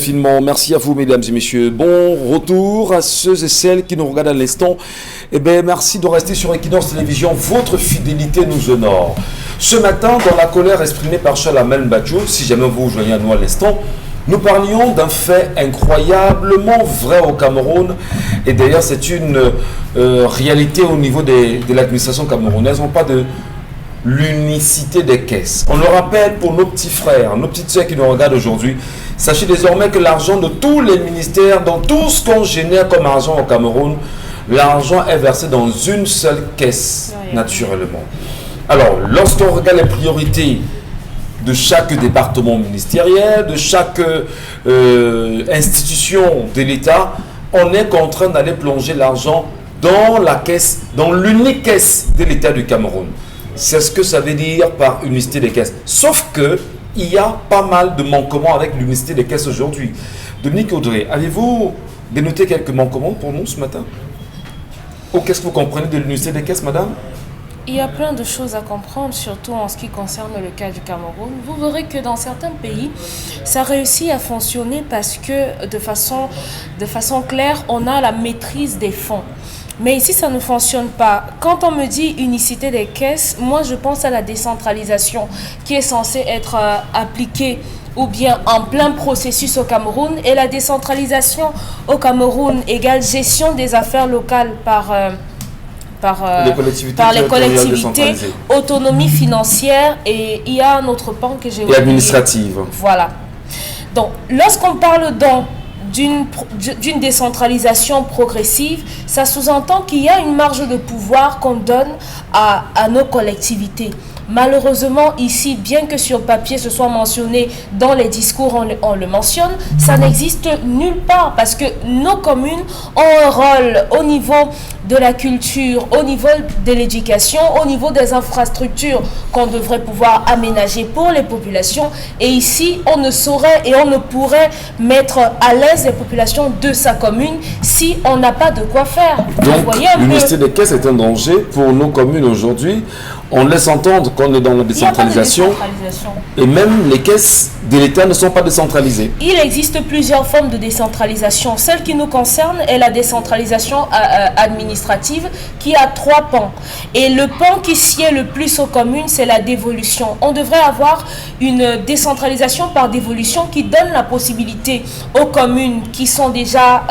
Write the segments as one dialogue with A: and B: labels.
A: Infiniment, merci à vous mesdames et messieurs. Bon retour à ceux et celles qui nous regardent à l'instant. Eh bien, merci de rester sur Equinox Télévision. Votre fidélité nous honore. Ce matin, dans la colère exprimée par Charles-Amel Badjo, si jamais vous vous joignez à nous à l'instant, nous parlions d'un fait incroyablement vrai au Cameroun. Et d'ailleurs, c'est une réalité au niveau de l'administration camerounaise. On parle de l'unicité des caisses. On le rappelle pour nos petits frères, nos petites soeurs qui nous regardent aujourd'hui. Sachez désormais que l'argent de tous les ministères, dans tout ce qu'on génère comme argent au Cameroun, l'argent est versé dans une seule caisse, naturellement. Alors, lorsqu'on regarde les priorités de chaque département ministériel, de chaque institution de l'État, on est contraint d'aller plonger l'argent dans la caisse, dans l'unique caisse de l'État du Cameroun. C'est ce que ça veut dire par unicité des caisses. Sauf que il y a pas mal de manquements avec l'unicité des caisses aujourd'hui. Dominique Audrey, avez-vous dénoté quelques manquements pour nous ce matin? Ou qu'est-ce que vous comprenez de l'unicité des caisses, madame?
B: Il y a plein de choses à comprendre, surtout en ce qui concerne le cas du Cameroun. Vous verrez que dans certains pays, ça réussit à fonctionner parce que de façon claire, on a la maîtrise des fonds. Mais ici, ça ne fonctionne pas. Quand on me dit unicité des caisses, moi, je pense à la décentralisation qui est censée être appliquée ou bien en plein processus au Cameroun. Et la décentralisation au Cameroun égale gestion des affaires locales par les collectivités, autonomie financière, et il y a un autre pan que j'ai oublié.
A: Et administrative.
B: Voilà. Donc, lorsqu'on parle d'une décentralisation progressive, ça sous-entend qu'il y a une marge de pouvoir qu'on donne à nos collectivités. Malheureusement, ici, bien que sur papier ce soit mentionné, dans les discours on le mentionne, ça n'existe nulle part parce que nos communes ont un rôle au niveau de la culture, au niveau de l'éducation, au niveau des infrastructures qu'on devrait pouvoir aménager pour les populations. Et ici, on ne saurait et on ne pourrait mettre à l'aise les populations de sa commune si on n'a pas de quoi faire.
A: Donc, l'unicité des caisses est un danger pour nos communes aujourd'hui. On laisse entendre qu'on est dans la décentralisation, et même les caisses de l'État ne sont pas décentralisées.
B: Il existe plusieurs formes de décentralisation. Celle qui nous concerne est la décentralisation administrative qui a 3 pans. Et le pan qui sied le plus aux communes, c'est la dévolution. On devrait avoir une décentralisation par dévolution qui donne la possibilité aux communes qui sont déjà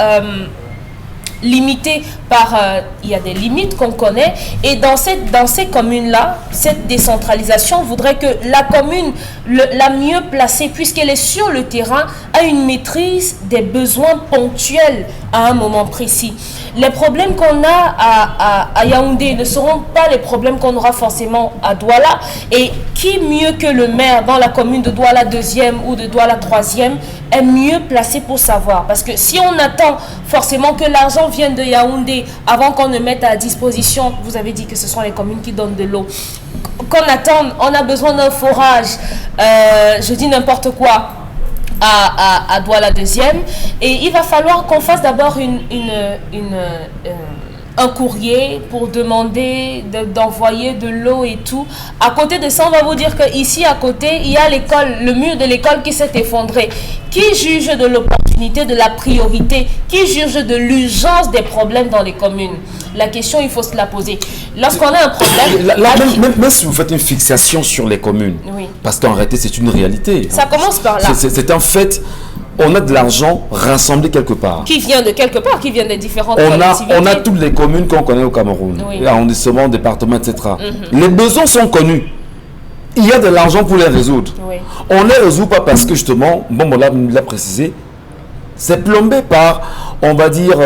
B: limitées par... il y a des limites qu'on connaît, et dans ces communes-là, cette décentralisation voudrait que la commune la mieux placée, puisqu'elle est sur le terrain, a une maîtrise des besoins ponctuels à un moment précis. Les problèmes qu'on a à Yaoundé ne seront pas les problèmes qu'on aura forcément à Douala, et qui mieux que le maire dans la commune de Douala 2e ou de Douala 3e est mieux placé pour savoir. Parce que si on attend forcément que l'argent vienne de Yaoundé avant qu'on ne mette à disposition, vous avez dit que ce sont les communes qui donnent de l'eau, qu'on attende, on a besoin d'un forage, je dis n'importe quoi, à Douala 2e, et il va falloir qu'on fasse d'abord un courrier pour demander d'envoyer de l'eau et tout. À côté de ça, on va vous dire qu'ici à côté, il y a l'école, le mur de l'école qui s'est effondré. Qui juge de l'opportunité, de la priorité? Qui juge de l'urgence des problèmes dans les communes? La question, il faut se la poser. Lorsqu'on a un problème...
A: Même si vous faites une fixation sur les communes, oui, parce qu'en réalité, c'est une réalité.
B: Ça commence par là.
A: C'est un fait. On a de l'argent rassemblé quelque part.
B: Qui vient de quelque part, qui vient des différentes collectivités.
A: On a toutes les communes qu'on connaît au Cameroun, oui, arrondissement, département, etc. Les besoins sont connus. Il y a de l'argent pour les résoudre. Oui. On ne les résout pas parce que justement, bon, on l'a précisé, c'est plombé par, on va dire,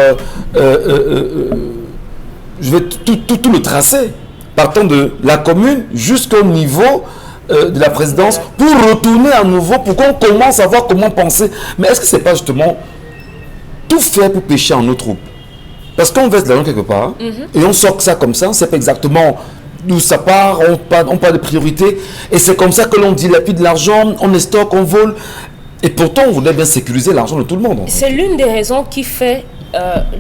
A: je vais tout le tracer, partant de la commune jusqu'au niveau de la présidence, pour retourner à nouveau, pour qu'on commence à voir comment penser. Mais est-ce que c'est pas justement tout faire pour pêcher en eau trouble? Parce qu'on verse de l'argent quelque part, et on sort ça comme ça, on sait pas exactement d'où ça part, on parle de priorité, et c'est comme ça que l'on dilapide de l'argent, on stocke, on vole, et pourtant on voudrait bien sécuriser l'argent de tout le monde.
B: C'est l'une des raisons qui fait,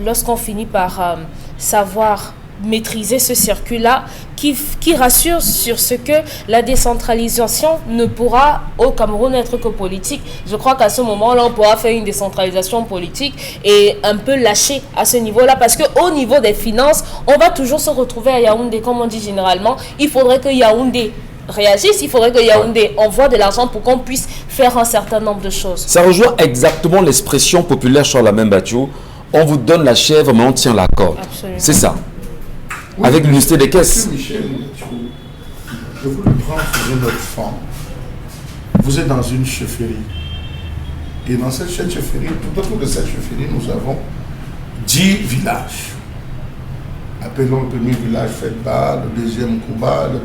B: lorsqu'on finit par savoir maîtriser ce circuit-là qui rassure sur ce que la décentralisation ne pourra au Cameroun être que politique. Je crois qu'à ce moment-là, on pourra faire une décentralisation politique et un peu lâcher à ce niveau-là, parce qu'au niveau des finances, on va toujours se retrouver à Yaoundé, comme on dit généralement. Il faudrait que Yaoundé réagisse, il faudrait que Yaoundé envoie de l'argent pour qu'on puisse faire un certain nombre de choses.
A: Ça rejoint exactement l'expression populaire sur la même bateau. On vous donne la chèvre, mais on tient la corde. C'est ça. Oui, avec l'unité des caisses.
C: Michel, je vous le prends sur une autre forme. Vous êtes dans une chefferie. Et dans cette chefferie, tout autour de cette chefferie, nous avons 10 villages. Appelons le premier village Fedba, le deuxième Kouba, le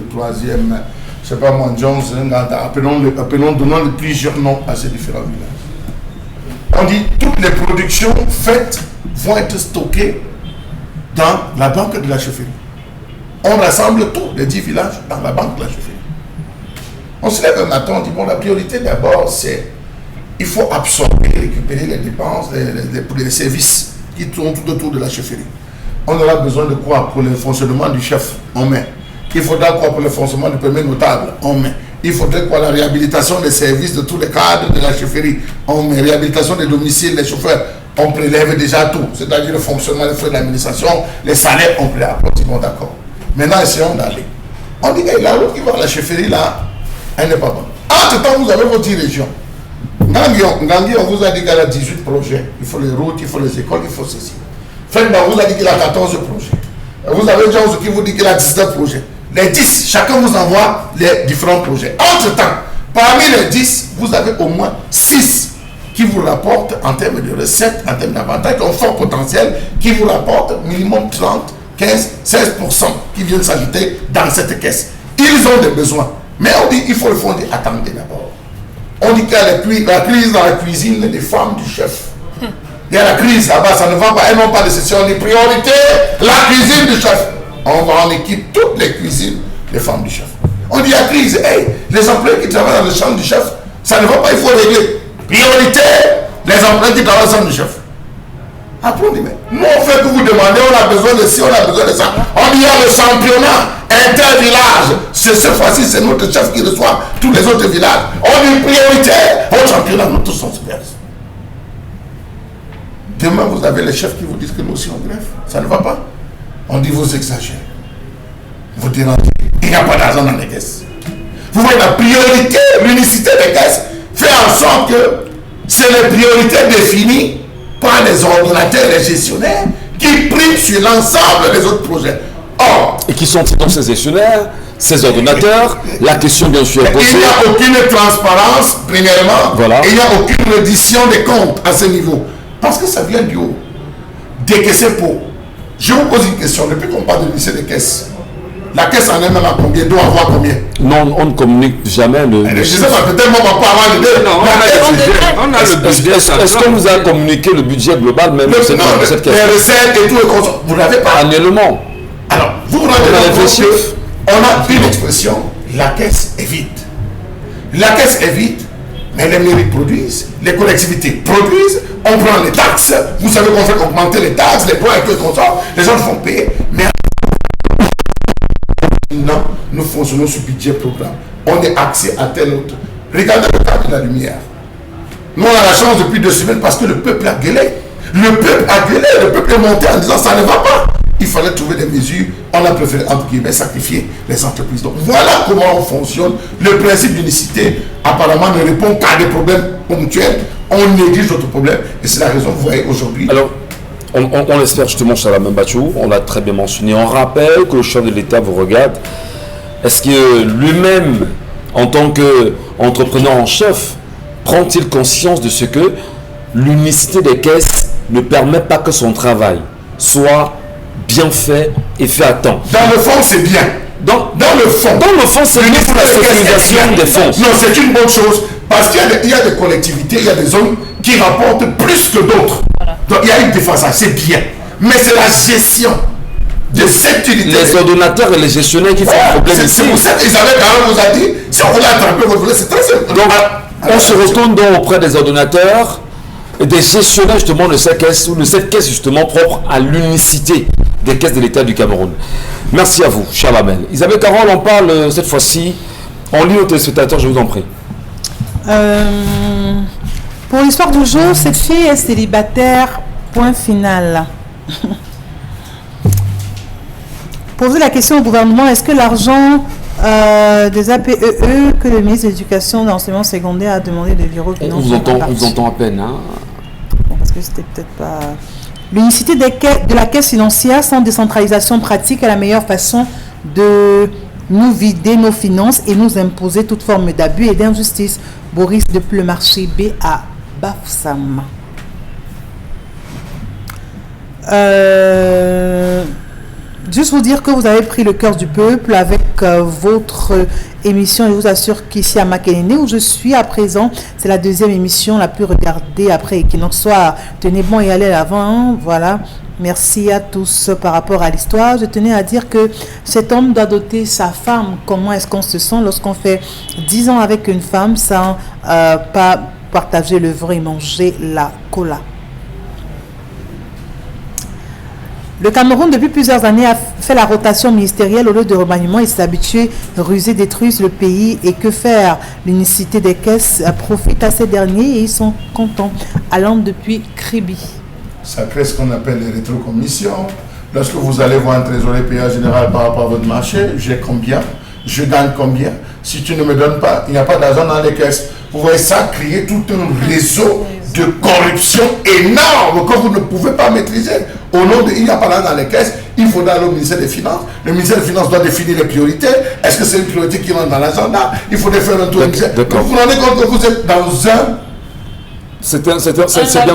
C: troisième, je ne sais pas moi, Jones, donnons plusieurs noms à ces différents villages. On dit toutes les productions faites vont être stockées dans la banque de la chefferie. On rassemble tous les 10 villages dans la banque de la chefferie. On se lève un matin, on dit bon, la priorité d'abord, c'est il faut absorber, récupérer les dépenses, les services qui tournent tout autour de la chefferie. On aura besoin de quoi pour le fonctionnement du chef? On met. Il faudra quoi pour le fonctionnement du premier notable? On met. Il faudrait quoi? La réhabilitation des services de tous les cadres de la chefferie? On met. Réhabilitation des domiciles, les chauffeurs? On prélève déjà tout. C'est-à-dire le fonctionnement des frais de l'administration, les salaires, on prélève. Bon, d'accord. Maintenant, essayons d'aller. On dit que la route qui va à la chefferie, là, elle n'est pas bonne. Entre-temps, vous avez vos 10 régions. Ngangui, on vous a dit qu'il y a 18 projets. Il faut les routes, il faut les écoles, il faut ceci. Fenba vous a dit qu'il a 14 projets. Vous avez Jones qui vous dit qu'il a 19 projets. Les 10, chacun vous envoie les différents projets. Entre-temps, parmi les 10, vous avez au moins 6 qui vous rapportent en termes de recettes, en termes d'avantages, qui ont fort potentiel, qui vous rapportent minimum 30, 15, 16% qui viennent s'ajouter dans cette caisse. Ils ont des besoins. Mais on dit, il faut le fonder. Attendez d'abord. On dit qu'il y a la crise dans la cuisine des femmes du chef. Il y a la crise là-bas, ça ne va pas. Elles n'ont pas de session ni priorité. La cuisine du chef. On va en équipe toutes les cuisines des femmes du chef. On dit il y a crise. Hey, les employés qui travaillent dans le champ du chef, ça ne va pas, il faut régler. Priorité, les employés qui travaillent dans le champ du chef. Après on dit, mais nous on fait que vous demandez, on a besoin de ci, on a besoin de ça. On dit il y a le championnat inter-village. Cette fois-ci, c'est notre chef qui reçoit tous les autres villages. On dit priorité au championnat, nous tous sommes super. Demain, vous avez les chefs qui vous disent que nous aussi on grève. Ça ne va pas. On dit vous exagérez. Vous dérangez. Il n'y a pas d'argent dans les caisses. Vous voyez la priorité, l'unicité des caisses fait en sorte que c'est les priorités définies par les ordonnateurs et les gestionnaires qui priment sur l'ensemble des autres projets. Or,
A: et qui sont donc ces gestionnaires, ces ordonnateurs? La question bien sûr est posée.
C: Il n'y a aucune transparence, premièrement.
A: Voilà.
C: Il n'y a aucune reddition des comptes à ce niveau. Parce que ça vient du haut. Décaisser pour. Je vous pose une question. Depuis qu'on parle de lycée des caisses, la caisse en elle-même a combien? Doit avoir combien?
A: Non, on ne communique jamais le.
C: Je sais pas, peut-être on va pas avoir l'idée.
D: Non, on a le budget.
A: Est-ce qu'on vous a communiqué le budget global même de cette caisse?
C: Les recettes et tout, vous ne l'avez pas.
A: Annuellement.
C: Alors, vous vous rendez compte, on a une expression, la caisse est vide. La caisse est vide. Mais les mairies produisent, les collectivités produisent, on prend les taxes, vous savez qu'on fait augmenter les taxes, les points et tout comme ça, les gens font payer, mais non, nous fonctionnons sur budget programme. On est axé à tel autre. Regardez le cas de la lumière. Nous on a la chance depuis 2 semaines parce que le peuple a gueulé. Le peuple a gueulé, le peuple est monté en disant ça ne va pas. Il fallait trouver des mesures, on a préféré entre guillemets sacrifier les entreprises. Donc voilà comment on fonctionne. Le principe d'unicité apparemment ne répond qu'à des problèmes ponctuels. On néglige d'autres problèmes et c'est la raison que vous voyez aujourd'hui.
A: Alors, on l'espère justement chez la même Bachou, on l'a très bien mentionné. On rappelle que le chef de l'État vous regarde. Est-ce que lui-même, en tant qu'entrepreneur en chef, prend-il conscience de ce que l'unicité des caisses ne permet pas que son travail soit bien fait et fait à temps?
C: Dans le fond, c'est bien. Dans le fond, c'est bien pour la sécurisation des fonds. Non, c'est une bonne chose parce qu'il y a des collectivités, il y a des zones qui rapportent plus que d'autres. Donc il y a une défense, c'est bien. Mais c'est la gestion de cette unité.
A: Les ordonnateurs et les gestionnaires qui font problème ici.
C: C'est pour ça qu'ils avaient quand même vous a dit, si on voulait attraper votre volet, c'est très simple.
A: Donc, on se retourne donc auprès des ordonnateurs et des gestionnaires justement de cette caisse, ou de cette caisse justement propre à l'unicité des caisses de l'État du Cameroun. Merci à vous, cher Lamel. Isabelle Carole, on parle cette fois-ci en ligne aux téléspectateurs, je vous en prie.
E: Pour l'histoire du jour, cette fille est célibataire, point final. Poser la question au gouvernement, est-ce que l'argent des APEE que le ministre de l'Éducation et de l'Enseignement secondaire a demandé de virer aux finances?
A: On vous entend à peine. Hein?
E: Bon, parce que c'était peut-être pas... L'unicité de la caisse financière sans décentralisation pratique est la meilleure façon de nous vider nos finances et nous imposer toute forme d'abus et d'injustice. Boris depuis le marché B à Bafsam. Juste vous dire que vous avez pris le cœur du peuple avec votre émission. Je vous assure qu'ici à Makénéné, où je suis à présent, c'est la deuxième émission la plus regardée après Equinox Soir. Tenez bon et allez à l'avant. Hein, voilà. Merci à tous par rapport à l'histoire. Je tenais à dire que cet homme doit doter sa femme. Comment est-ce qu'on se sent lorsqu'on fait 10 ans avec une femme sans pas partager le vrai et manger la cola? Le Cameroun, depuis plusieurs années, a fait la rotation ministérielle au lieu de remaniement. Il s'est habitué, rusé, détruisent le pays. Et que faire? L'unicité des caisses profite à ces derniers et ils sont contents. Allant depuis Kribi.
C: Ça crée ce qu'on appelle les rétrocommissions. Lorsque vous allez voir un trésorier payé général par rapport à votre marché, j'ai combien? Je gagne combien? Si tu ne me donnes pas, il n'y a pas d'argent dans les caisses. Vous voyez ça créer tout un réseau de corruption énorme que vous ne pouvez pas maîtriser. Au nom de il n'y a pas d'argent dans les caisses, il faudra aller au ministère des Finances. Le ministère des Finances doit définir les priorités. Est-ce que c'est une priorité qui rentre dans l'agenda? Il faudrait faire un tour. Vous vous rendez compte que vous êtes dans un...
A: C'est bien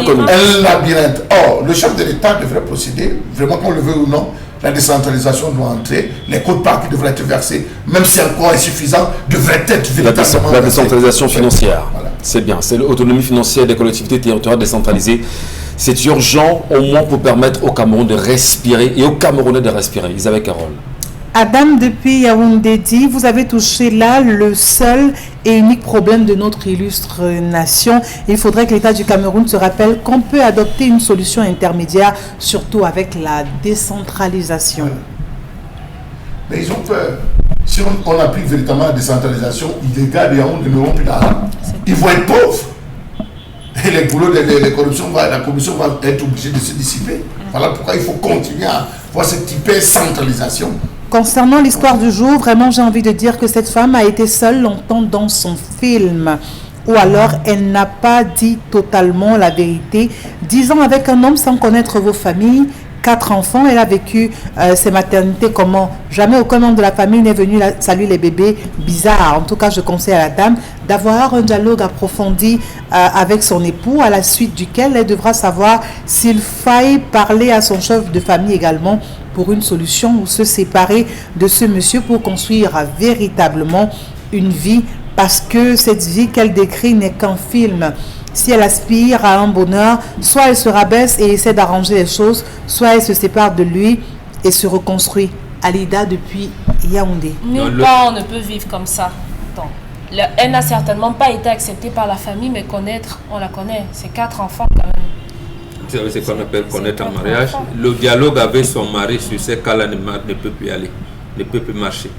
A: connu.
C: Un labyrinthe. Or, le chef de l'État devrait procéder, vraiment qu'on le veuille ou non, la décentralisation doit entrer, les quotes-parts qui devraient être versées, même si encore insuffisant, devraient être véritablement
A: la décentralisation financière.
C: Voilà.
A: C'est bien, c'est l'autonomie financière des collectivités territoriales décentralisées. C'est urgent au moins pour permettre au Cameroun de respirer et aux Camerounais de respirer. Isabelle Carole.
E: Adam depuis Yaoundé dit, vous avez touché là le seul et unique problème de notre illustre nation. Il faudrait que l'État du Cameroun se rappelle qu'on peut adopter une solution intermédiaire, surtout avec la décentralisation.
C: Voilà. Mais ils ont peur. Si on applique véritablement la décentralisation, les gars de Yaoundé n'auront plus d'argent. Ils vont être pauvres. Et les boulots de la corruption, la commission va être obligée de se dissiper. Voilà pourquoi il faut continuer à voir cette hyper-centralisation.
E: Concernant l'histoire du jour, vraiment j'ai envie de dire que cette femme a été seule longtemps dans son film. Ou alors elle n'a pas dit totalement la vérité. 10 ans avec un homme sans connaître vos familles, 4 enfants, elle a vécu ses maternités comment? Jamais aucun membre de la famille n'est venu saluer les bébés. Bizarre. En tout cas, je conseille à la dame d'avoir un dialogue approfondi avec son époux, à la suite duquel elle devra savoir s'il faille parler à son chef de famille également pour une solution ou se séparer de ce monsieur pour construire véritablement une vie, parce que cette vie qu'elle décrit n'est qu'un film. Si elle aspire à un bonheur, soit elle se rabaisse et essaie d'arranger les choses, soit elle se sépare de lui et se reconstruit. Alida depuis Yaoundé.
B: Nulle part on ne peut vivre comme ça. Elle n'a certainement pas été acceptée par la famille, mais connaître, on la connaît. C'est 4 enfants quand même.
D: Vous savez ce qu'on appelle connaître en mariage. Le dialogue avec son mari sur ces cas-là ne peut plus aller, ne peut plus marcher.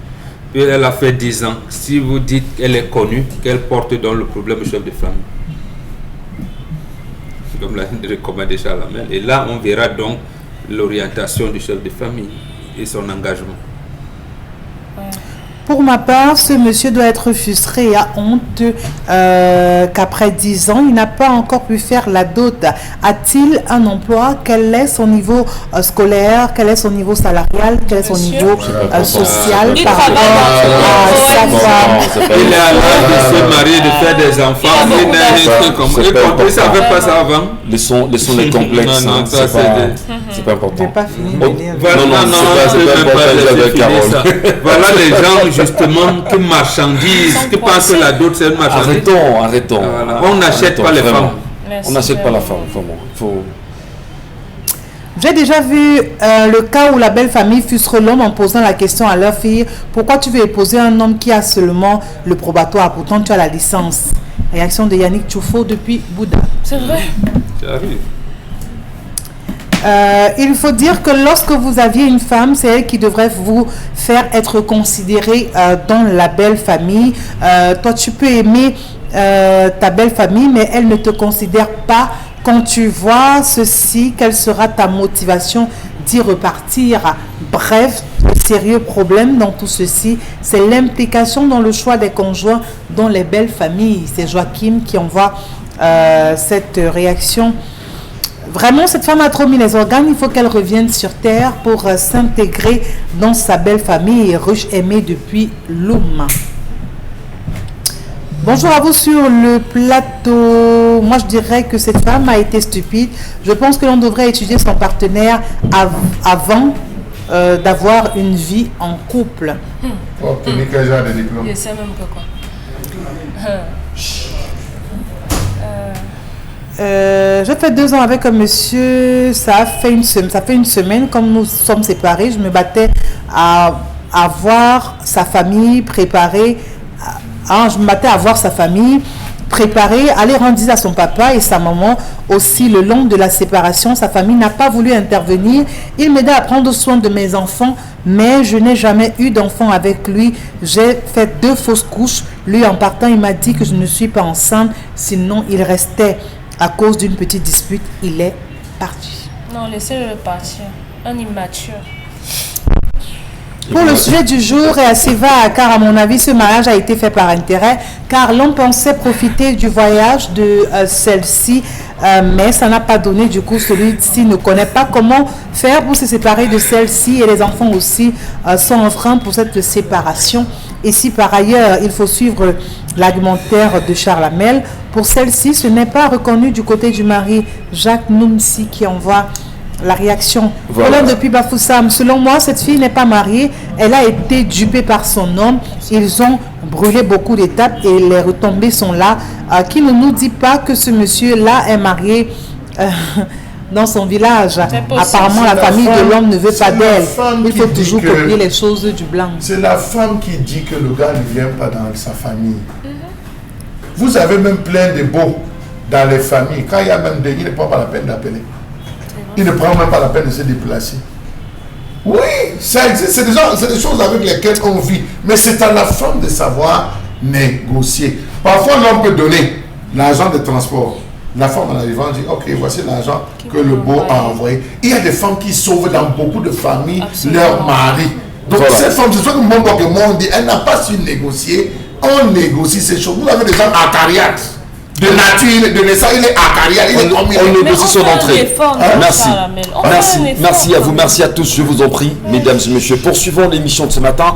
D: Puis elle a fait 10 ans. Si vous dites qu'elle est connue, qu'elle porte dans le problème du chef de famille. Comme l'a recommandé Charles Lamel. Et là, on verra donc l'orientation du chef de famille et son engagement.
E: Pour ma part, ce monsieur doit être frustré et a honte qu'après 10 ans, il n'a pas encore pu faire la dot. A-t-il un emploi? Quel est son niveau scolaire? Quel est son niveau salarial? Quel est son niveau social par rapport à sa femme?
D: Il est à l'âge de se marier, de faire des enfants. Il ne savait pas ça avant.
A: Laissons les complexes.
D: Non,
A: c'est pas important.
E: Je n'ai pas fini.
D: Voilà les gens justement qui marchandisent, qui pensent que la dot c'est une marchandise.
A: Arrêtons.
D: Voilà. On n'achète pas les femmes.
A: On n'achète pas la femme, vraiment.
E: J'ai déjà vu le cas où la belle famille frustre l'homme en posant la question à leur fille: pourquoi tu veux épouser un homme qui a seulement le probatoire, pourtant tu as la licence? Réaction de Yannick Tchoufo depuis Bouddha.
B: C'est vrai.
D: Ça arrive.
E: Il faut dire que lorsque vous aviez une femme, c'est elle qui devrait vous faire être considérée dans la belle famille. Toi, tu peux aimer ta belle famille, mais elle ne te considère pas. Quand tu vois ceci, quelle sera ta motivation d'y repartir? Bref, le sérieux problème dans tout ceci, c'est l'implication dans le choix des conjoints dans les belles familles. C'est Joachim qui envoie cette réaction. Vraiment, cette femme a trop mis les organes. Il faut qu'elle revienne sur terre pour s'intégrer dans sa belle famille. Ruche aimée depuis Loum. Bonjour à vous sur le plateau. Moi, je dirais que cette femme a été stupide. Je pense que l'on devrait étudier son partenaire avant d'avoir une vie en couple.
C: Pour obtenir quel genre de diplôme?
B: Je sais même pas quoi.
E: J'ai fait 2 ans avec un monsieur. Ça fait une semaine, comme nous sommes séparés. Je me battais à voir sa famille préparée. Je me battais à voir sa famille préparée, aller rendre visite à son papa et sa maman. Aussi, le long de la séparation, sa famille n'a pas voulu intervenir. Il m'aidait à prendre soin de mes enfants, mais je n'ai jamais eu d'enfant avec lui. J'ai fait 2 fausses couches. Lui, en partant, il m'a dit que je ne suis pas enceinte. Sinon, il restait. À cause d'une petite dispute, il est parti.
B: Non, laissez-le partir. Un immature.
E: Pour le sujet du jour est assez vague, car à mon avis, ce mariage a été fait par intérêt, car l'on pensait profiter du voyage de celle-ci, mais ça n'a pas donné. Du coup, celui-ci ne connaît pas comment faire pour se séparer de celle-ci, et les enfants aussi sont en frein pour cette séparation. Et si par ailleurs, il faut suivre l'argumentaire de Charles Hamel, pour celle-ci, ce n'est pas reconnu du côté du mari. Jacques Noumsi qui envoie la réaction. Voilà depuis Bafoussam. Selon moi, cette fille n'est pas mariée. Elle a été dupée par son homme. Ils ont brûlé beaucoup d'étapes et les retombées sont là. Qui ne nous dit pas que ce monsieur-là est marié dans son village. Apparemment, la famille de l'homme ne veut pas d'elle. Il faut toujours copier les choses du blanc.
C: C'est la femme qui dit que le gars ne vient pas dans sa famille. Vous avez même plein de beaux dans les familles. Quand il y a même des... Il ne prend pas la peine d'appeler. Il ne prend même pas la peine de se déplacer. Oui, ça existe. C'est des choses avec lesquelles on vit. Mais c'est à la femme de savoir négocier. Parfois, l'homme peut donner l'argent de transport. La femme en arrivant dit, ok, voici l'argent que le beau a envoyé. Il y a des femmes qui sauvent dans beaucoup de familles leur mari. Donc cette femme, c'est ce que moi on dit, elle n'a pas su négocier. On négocie ces choses. Vous avez des gens acariates. De nature, de naissance, il est acariat, il est comme
A: on négocie son entrée. Merci à vous, merci à tous, je vous en prie, mesdames et messieurs. Poursuivons l'émission de ce matin.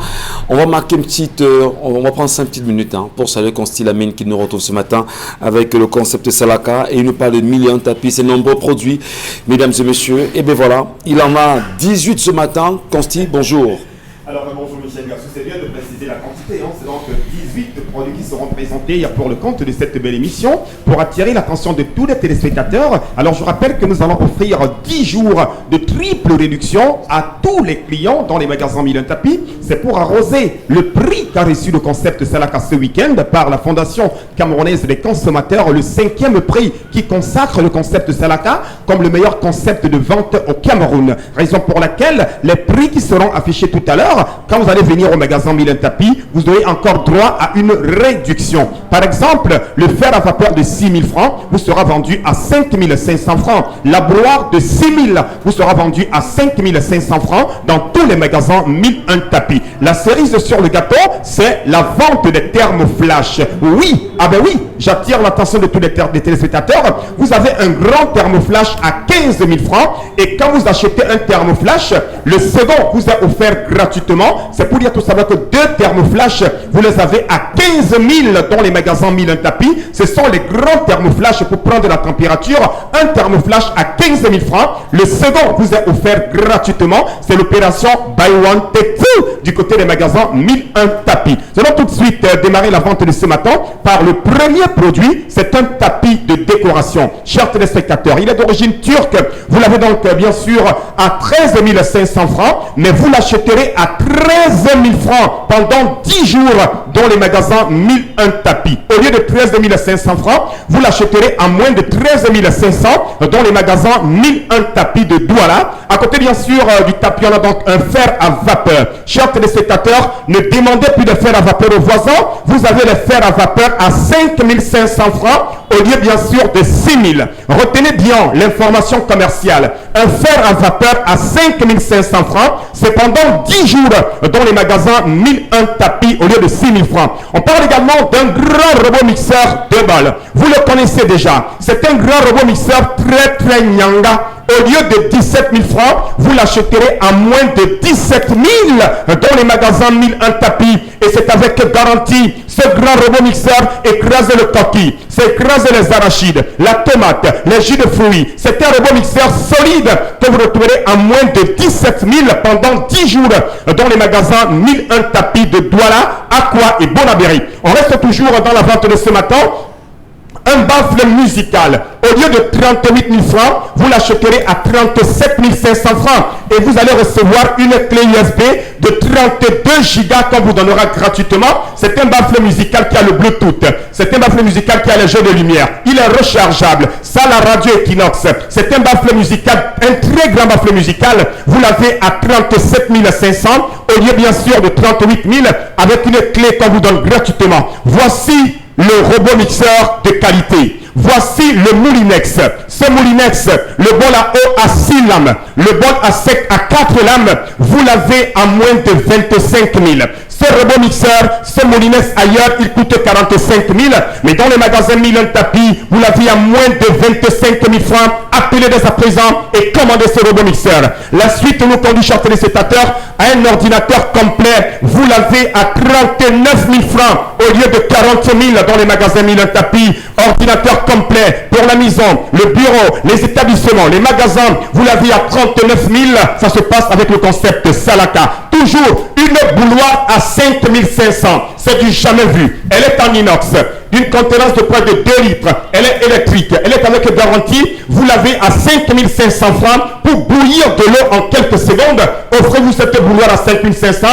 A: On va marquer une petite, on va prendre 5 petites minutes pour saluer Consti Lamine qui nous retrouve ce matin avec le concept Salaka et il nous parle de millions de tapis, ces nombreux produits, mesdames et messieurs. Et bien voilà, il en a 18 ce matin. Consti, bonjour.
F: Alors bonjour Michel Garçon, c'est bien de préciser la quantité, c'est donc 18 produits qui seront présentés pour le compte de cette belle émission pour attirer l'attention de tous les téléspectateurs. Alors je rappelle que nous allons offrir 10 jours de triple réduction à tous les clients dans les magasins Milan Tapis. C'est pour arroser le prix qu'a reçu le concept Salaka ce week-end par la Fondation camerounaise des consommateurs, le 5e prix qui consacre le concept Salaka comme le meilleur concept de vente au Cameroun. Raison pour laquelle les prix qui seront affichés tout à l'heure, quand vous allez venir au magasin Milan Tapis, vous aurez encore droit à une réduction. Par exemple, le fer à vapeur de 6 000 francs vous sera vendu à 5 500 francs. La broire de 6 000 vous sera vendue à 5 500 francs dans tous les magasins Milan Tapis. La cerise sur le gâteau, c'est la vente des thermoflash. Oui, j'attire l'attention de tous les téléspectateurs. Vous avez un grand thermoflash à 15 000 francs et quand vous achetez un thermoflash, le second vous est offert gratuitement. C'est pour dire tout simplement que 2 thermoflash, vous les avez à 15 000 dans les magasins Milan Tapis. Ce sont les grands thermoflash pour prendre la température. Un thermoflash à 15 000 francs. Le second vous est offert gratuitement. C'est l'opération Buy One Take Two du côté des magasins Milan Tapis. Nous allons tout de suite démarrer la vente de ce matin par le premier produit. C'est un tapis de décoration. Chers téléspectateurs, il est d'origine turque. Vous l'avez donc bien sûr à 13 500 francs, mais vous l'achèterez à 13 000 francs pendant 10 jours dans les magasins Milan 1001 tapis. Au lieu de 13 500 francs, vous l'achèterez à moins de 13 500 dans les magasins 1001 tapis de Douala. À côté bien sûr du tapis, on a donc un fer à vapeur. Chers téléspectateurs, ne demandez plus de fer à vapeur aux voisins. Vous avez le fer à vapeur à 5 500 francs au lieu bien sûr de 6 000. Retenez bien l'information commerciale. Un fer à vapeur à 5 500 francs, c'est pendant 10 jours dans les magasins 1001 tapis au lieu de 6 000 francs. On parle également d'un grand robot mixeur 2 balles. Vous le connaissez déjà. C'est un grand robot mixeur très nyanga. Au lieu de 17 000 francs, vous l'achèterez à moins de 17 000 dans les magasins 1001 tapis. Et c'est avec garantie. Ce grand robot mixeur écrase le coquille, c'est écrase les arachides, la tomate, les jus de fruits. C'est un robot mixeur solide que vous retrouverez à moins de 17 000 pendant 10 jours dans les magasins 1001 tapis de Douala, Aqua et Bonabéry. On reste toujours dans la vente de ce matin. Un baffle musical, au lieu de 38 000 francs, vous l'achèterez à 37 500 francs et vous allez recevoir une clé USB de 32 gigas qu'on vous donnera gratuitement. C'est un baffle musical qui a le Bluetooth. C'est un baffle musical qui a les jeux de lumière. Il est rechargeable. Ça, la radio Equinox. C'est un baffle musical, un très grand baffle musical. Vous l'avez à 37 500 au lieu bien sûr de 38 000 avec une clé qu'on vous donne gratuitement. Voici le robot mixeur de qualité. Voici le Moulinex. Ce Moulinex, le bol à eau à 6 lames, le bol à sec à 4 lames, vous l'avez à moins de 25 000. Ce robot mixeur, ce Moulinex ailleurs, il coûte 45 000, mais dans les magasins 1001 tapis, vous l'avez à moins de 25 000 francs. Appelez dès à présent et commandez ce robot mixeur. La suite nous conduit, chers téléspectateurs, à un ordinateur complet. Vous l'avez à 39 000 francs au lieu de 40 000 dans les magasins 1001 tapis. Ordinateur complet pour la maison, le bureau, les établissements, les magasins. Vous l'avez à 39 000. Ça se passe avec le concept Salaka. Toujours une bouilloire à 5 500. C'est du jamais vu. Elle est en inox. D'une contenance de près de 2 litres. Elle est électrique. Elle est avec garantie. Vous l'avez à 5 500 francs pour bouillir de l'eau en quelques secondes. Offrez-vous cette bouilloire à 5 500.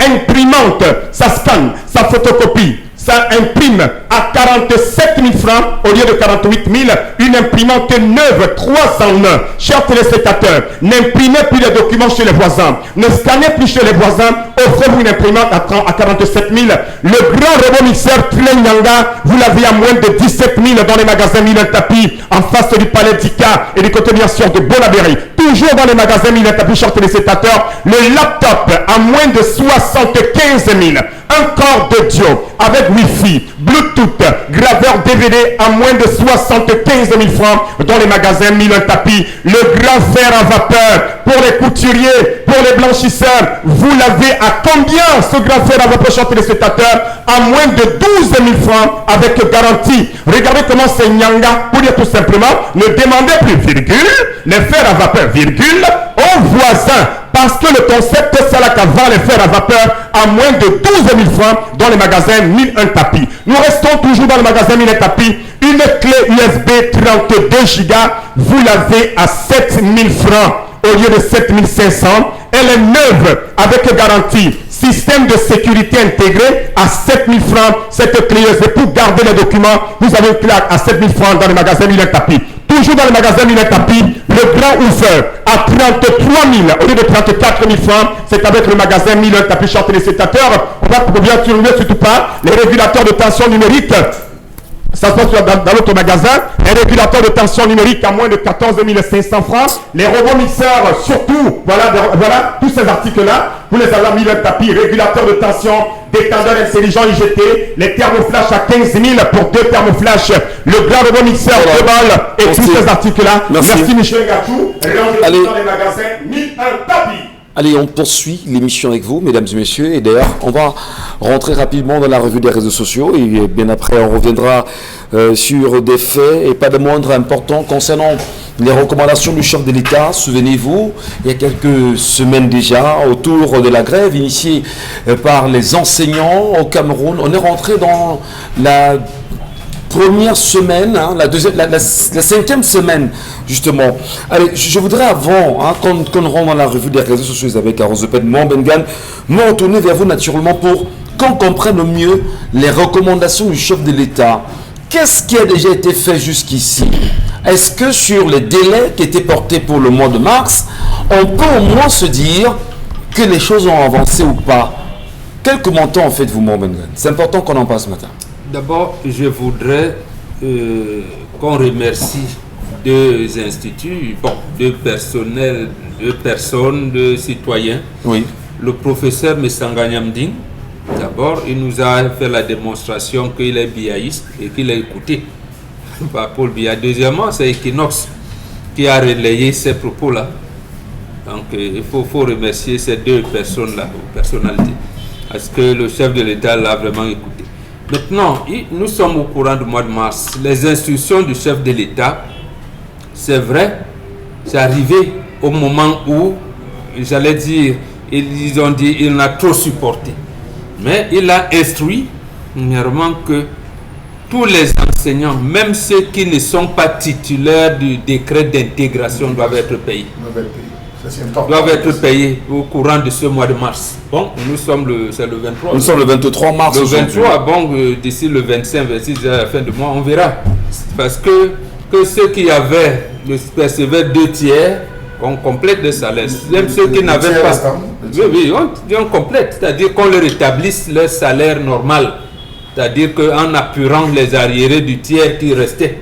F: Imprimante. Ça scanne. Ça photocopie. Ça imprime à 47 000 francs au lieu de 48 000. Une imprimante neuve 309. Chers téléspectateurs, n'imprimez plus les documents chez les voisins. Ne scannez plus chez les voisins. Offrez-vous une imprimante à 47 000. Le grand robot mixeur Tlenyanga, vous l'avez à moins de 17 000 dans les magasins 1001 tapis, en face du palais d'Ika et du côté bien sûr de Bonabéry. Toujours dans les magasins 1001 tapis, chers téléspectateurs, le laptop à moins de 75 000. Un corps d'audio avec Wi-Fi, Bluetooth, graveur DVD à moins de 75 000 francs dans les magasins 1001 tapis. Le grand fer à vapeur pour les couturiers, pour les blanchisseurs. Vous l'avez à combien ce grand fer à vapeur, chers téléspectateurs? À moins de 12 000 francs avec garantie. Regardez comment c'est Nyanga pour dire tout simplement, ne demandez plus virgule, les fers à vapeur virgule aux voisins. Parce que le concept Salaka vend les fers à vapeur à moins de 12 000 francs dans les magasins 1001 tapis. Nous restons toujours dans le magasin 1001 tapis. Une clé USB 32 Go, vous l'avez à 7 000 francs au lieu de 7 500. Elle est neuve avec garantie. Système de sécurité intégré à 7 000 francs. Cette clé USB pour garder les documents, vous avez une claque à 7 000 francs dans les magasins 1001 tapis. Toujours dans le magasin 1001 tapis, le grand ouvert à 33 000 au lieu de 34 000 francs. C'est avec le magasin 1001 tapis, chers téléspectateurs. On va bien sûr, surtout pas les régulateurs de tension numérique. Ça se passe dans l'autre magasin. Un régulateur de tension numérique à moins de 14 500 francs. Les robots mixeurs, surtout, voilà tous ces articles-là. Vous les avez mis le tapis, régulateur de tension, détendeur intelligent IGT, les thermoflash à 15 000 pour 2 thermoflash, le grand robot mixeur 2 balles et tous ces articles-là. Merci Michel Gatou. Allez dans les magasins 1001 tapis.
A: Allez, on poursuit l'émission avec vous, mesdames et messieurs. Et d'ailleurs, on va rentrer rapidement dans la revue des réseaux sociaux. Et bien après, on reviendra sur des faits et pas de moindre important concernant les recommandations du chef de l'État. Souvenez-vous, il y a quelques semaines déjà, autour de la grève initiée par les enseignants au Cameroun, on est rentré dans la première semaine, la 5e semaine, justement. Allez, je voudrais avant, qu'on rentre dans la revue des réseaux sociaux avec Arose Pen, Bengan, me retourner vers vous naturellement pour qu'on comprenne mieux les recommandations du chef de l'État. Qu'est-ce qui a déjà été fait jusqu'ici? Est-ce que sur les délais qui étaient portés pour le mois de mars, on peut au moins se dire que les choses ont avancé ou pas? Quel commentaire en faites-vous, Morbengan? C'est important qu'on en parle ce matin.
D: D'abord, je voudrais qu'on remercie deux instituts, deux personnels, deux personnes, deux citoyens.
A: Oui.
D: Le professeur Messanga Nyamding, d'abord, il nous a fait la démonstration qu'il est biaïste et qu'il a écouté par Paul Biya. Deuxièmement, c'est Equinox qui a relayé ces propos-là. Donc, il faut remercier ces deux personnes-là, personnalités, parce que le chef de l'État l'a vraiment écouté. Maintenant, nous sommes au courant du mois de mars. Les instructions du chef de l'État, c'est vrai, c'est arrivé au moment où, j'allais dire, ils ont dit qu'il a trop supporté. Mais il a instruit, premièrement, que tous les enseignants, même ceux qui ne sont pas titulaires du décret d'intégration, doivent être payés. Doivent être payés au courant de ce mois de mars. Bon, c'est le 23.
A: Nous sommes le 23 mars.
D: Le 23, bon, d'ici le 25, 26, à la fin du mois, on verra. Parce que ceux qui percevaient 2 tiers, on complète le salaire. Même ceux qui n'avaient pas. Oui, on complète. C'est-à-dire qu'on leur établisse leur salaire normal. C'est-à-dire qu'en apurant les arriérés du tiers qui restait,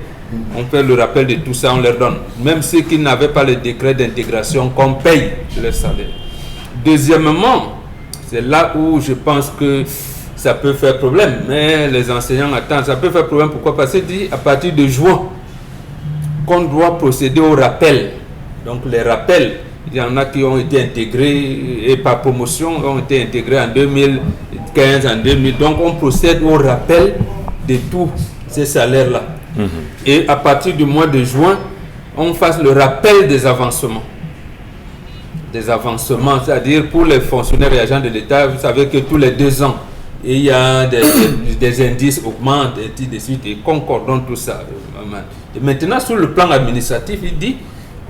D: on fait le rappel de tout ça, on leur donne. Même ceux qui n'avaient pas le décret d'intégration, qu'on paye leur salaire. Deuxièmement, c'est là où je pense que ça peut faire problème. Mais les enseignants attendent. Ça peut faire problème. Pourquoi? Parce que dit à partir de juin qu'on doit procéder au rappel. Donc les rappels, il y en a qui ont été intégrés et par promotion ont été intégrés en 2015, en 2000. Donc on procède au rappel de tous ces salaires-là. Et à partir du mois de juin, on fasse le rappel des avancements. Des avancements, c'est-à-dire pour les fonctionnaires et agents de l'État, vous savez que tous les 2 ans, il y a des indices augmentent et ainsi de suite, et concordons tout ça. Et maintenant, sur le plan administratif,